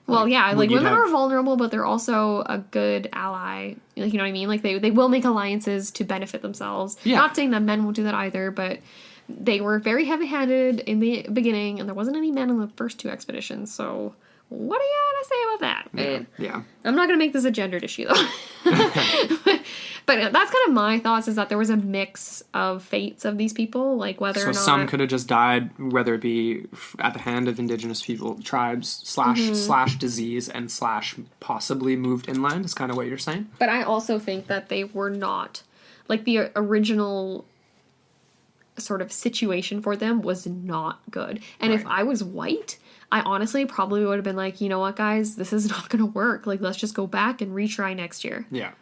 Well, yeah, like you'd women have- are vulnerable, but they're also a good ally. Like, you know what I mean? Like they will make alliances to benefit themselves. Yeah. Not saying that men won't do that either, but they were very heavy-handed in the beginning, and there wasn't any men in the first two expeditions. So, what do you have to say about that, man? Yeah. I'm not going to make this a gendered issue, though. But that's kind of my thoughts, is that there was a mix of fates of these people, like whether or not... So some could have just died, whether it be at the hand of indigenous people, tribes, slash disease, and slash possibly moved inland, is kind of what you're saying? But I also think that they were not... Like, the original sort of situation for them was not good. And if I was white, I honestly probably would have been like, you know what, guys, this is not going to work. Like, let's just go back and retry next year. Yeah.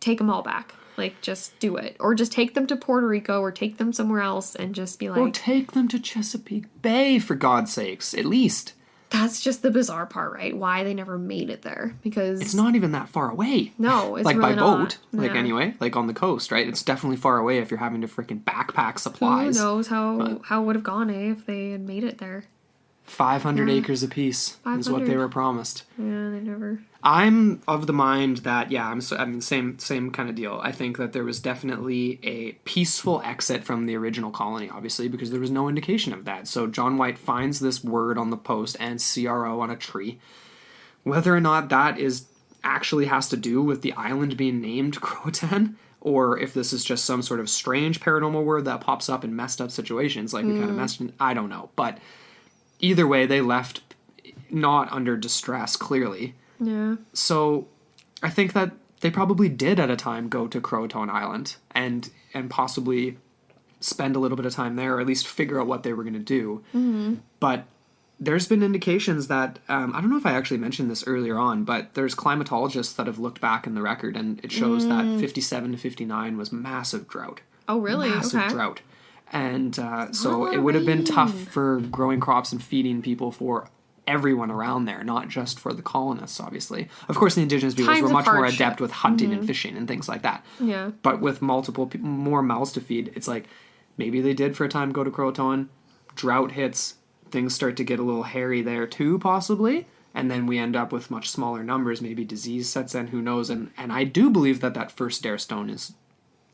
Take them all back. Like, just do it. Or just take them to Puerto Rico or take them somewhere else and just be like... Or take them to Chesapeake Bay, for God's sakes, at least. That's just the bizarre part, right? Why they never made it there. Because... It's not even that far away. No, it's like, really by not. boat. Like, Yeah. anyway. Like, on the coast, right? It's definitely far away if you're having to freaking backpack supplies. Who knows how it would have gone, if they had made it there. 500 acres apiece is what they 500. were promised. Yeah, they never... I'm of the mind that, same kind of deal. I think that there was definitely a peaceful exit from the original colony, obviously, because there was no indication of that. So John White finds this word on the post and CRO on a tree. Whether or not that actually has to do with the island being named Croatan, or if this is just some sort of strange paranormal word that pops up in messed up situations, like we kind of mentioned, I don't know. But either way, they left not under distress, clearly. Yeah. So I think that they probably did at a time go to Croatan Island and possibly spend a little bit of time there, or at least figure out what they were going to do. Mm-hmm. But there's been indications that, I don't know if I actually mentioned this earlier on, but there's climatologists that have looked back in the record, and it shows that 57 to 59 was massive drought. Oh, really? Massive drought. And so it would have been tough for growing crops and feeding people for everyone around there, not just for the colonists, obviously. Of course, the indigenous peoples were much more adept with hunting and fishing and things like that. Yeah. But with multiple more mouths to feed, it's like maybe they did for a time go to Croatan, drought hits, things start to get a little hairy there too, possibly, and then we end up with much smaller numbers, maybe disease sets in, who knows, and I do believe that first dare stone is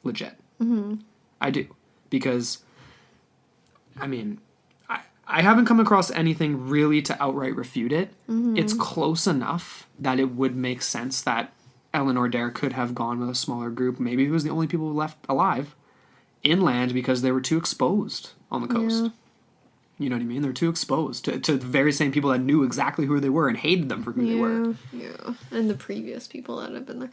legit. Mm-hmm. I do. Because, I mean, I haven't come across anything really to outright refute it. Mm-hmm. It's close enough that it would make sense that Eleanor Dare could have gone with a smaller group. Maybe he was the only people left alive inland because they were too exposed on the coast. Yeah. You know what I mean? They're too exposed to the very same people that knew exactly who they were and hated them for who they were. Yeah, and the previous people that have been there.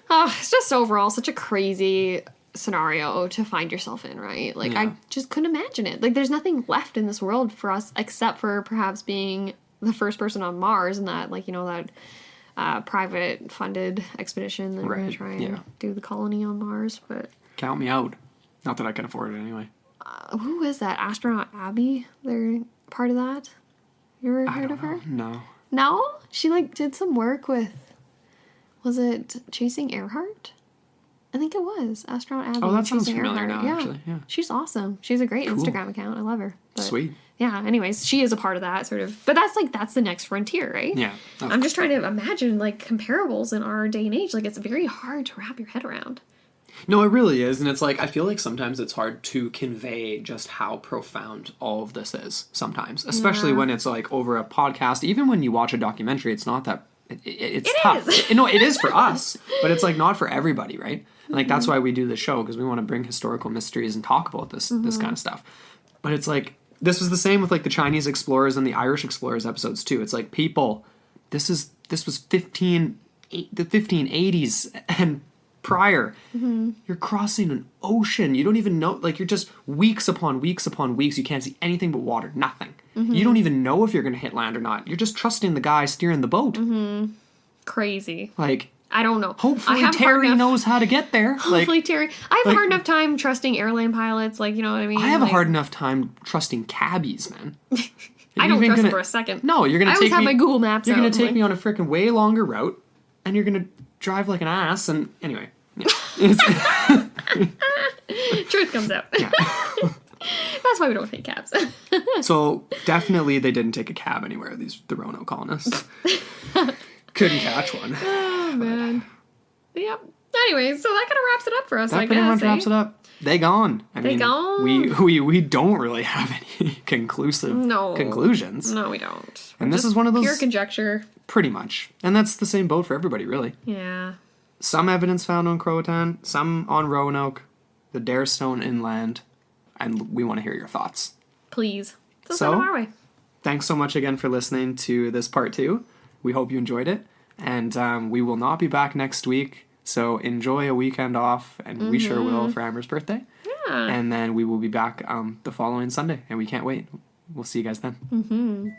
It's just overall such a crazy scenario to find yourself in, right? Like, I just couldn't imagine it. Like, there's nothing left in this world for us except for perhaps being the first person on Mars and that, like, you know, that private funded expedition that we're going to try and do the colony on Mars. But count me out. Not that I can afford it anyway. Who is that? Astronaut Abby? They're part of that? You ever heard of her? No. No? She, like, did some work with, was it Chasing Earhart? I think it was Astronaut Abby. Oh, that sounds familiar Earhart. now, actually. Yeah. She's awesome. She has a great Instagram account. I love her. But, sweet. Yeah, anyways, she is a part of that, sort of. But that's the next frontier, right? Yeah. I'm just trying to imagine, like, comparables in our day and age. Like, it's very hard to wrap your head around. No, it really is. And it's like, I feel like sometimes it's hard to convey just how profound all of this is sometimes. Especially when it's, like, over a podcast. Even when you watch a documentary, it's not that... It's tough. No, it is for us. But it's, like, not for everybody, right? And, like, that's why we do the show, because we want to bring historical mysteries and talk about this kind of stuff. But it's like, this was the same with, like, the Chinese explorers and the Irish explorers episodes, too. It's like, people, this was the 1580s and prior. Mm-hmm. You're crossing an ocean. You don't even know, like, you're just weeks upon weeks upon weeks. You can't see anything but water. Nothing. Mm-hmm. You don't even know if you're going to hit land or not. You're just trusting the guy steering the boat. Mm-hmm. Crazy. Like... I don't know. Hopefully Terry knows how to get there. Hopefully Terry. I have a hard enough time trusting airline pilots, like, you know what I mean? I have a hard enough time trusting cabbies, man. I don't trust them for a second. No, you're going to take me... I always have my Google Maps You're going to take me on a freaking way longer route, and you're going to drive like an ass, and anyway. Yeah. Truth comes out. Yeah. That's why we don't take cabs. So, definitely they didn't take a cab anywhere, the Roanoke colonists. Couldn't catch one. Oh, man. Yep. Anyways, so that kind of wraps it up for us, I guess. That pretty much wraps it up. They gone. I mean, gone? We don't really have any conclusive conclusions. No, we don't. And this is one of those... Pure conjecture. Pretty much. And that's the same boat for everybody, really. Yeah. Some evidence found on Croatan, some on Roanoke, the Dare Stone inland, and we want to hear your thoughts. Please. So send them our way. Thanks so much again for listening to this part 2. We hope you enjoyed it, and we will not be back next week, so enjoy a weekend off, and we sure will for Amber's birthday. Yeah. And then we will be back the following Sunday, and we can't wait. We'll see you guys then.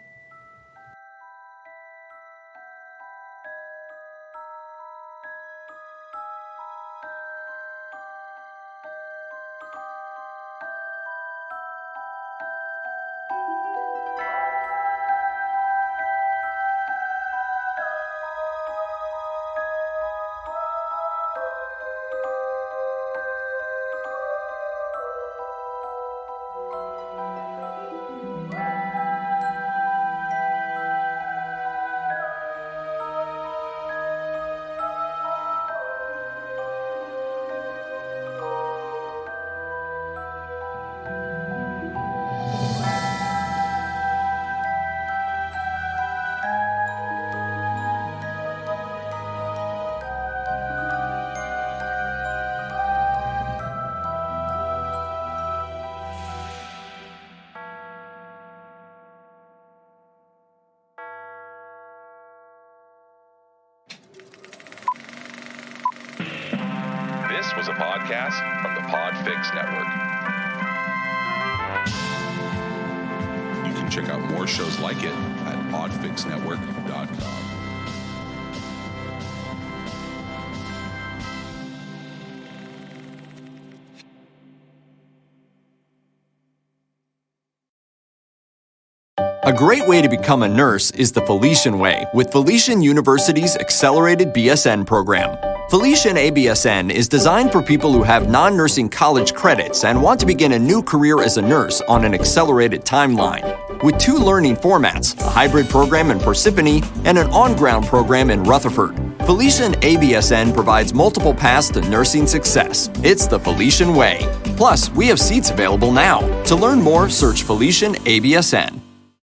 was a podcast from the Podfix Network. You can check out more shows like it at podfixnetwork.com. A great way to become a nurse is the Felician Way with Felician University's Accelerated BSN program. Felician ABSN is designed for people who have non-nursing college credits and want to begin a new career as a nurse on an accelerated timeline. With 2 learning formats, a hybrid program in Parsippany and an on-ground program in Rutherford, Felician ABSN provides multiple paths to nursing success. It's the Felician Way. Plus, we have seats available now. To learn more, search Felician ABSN.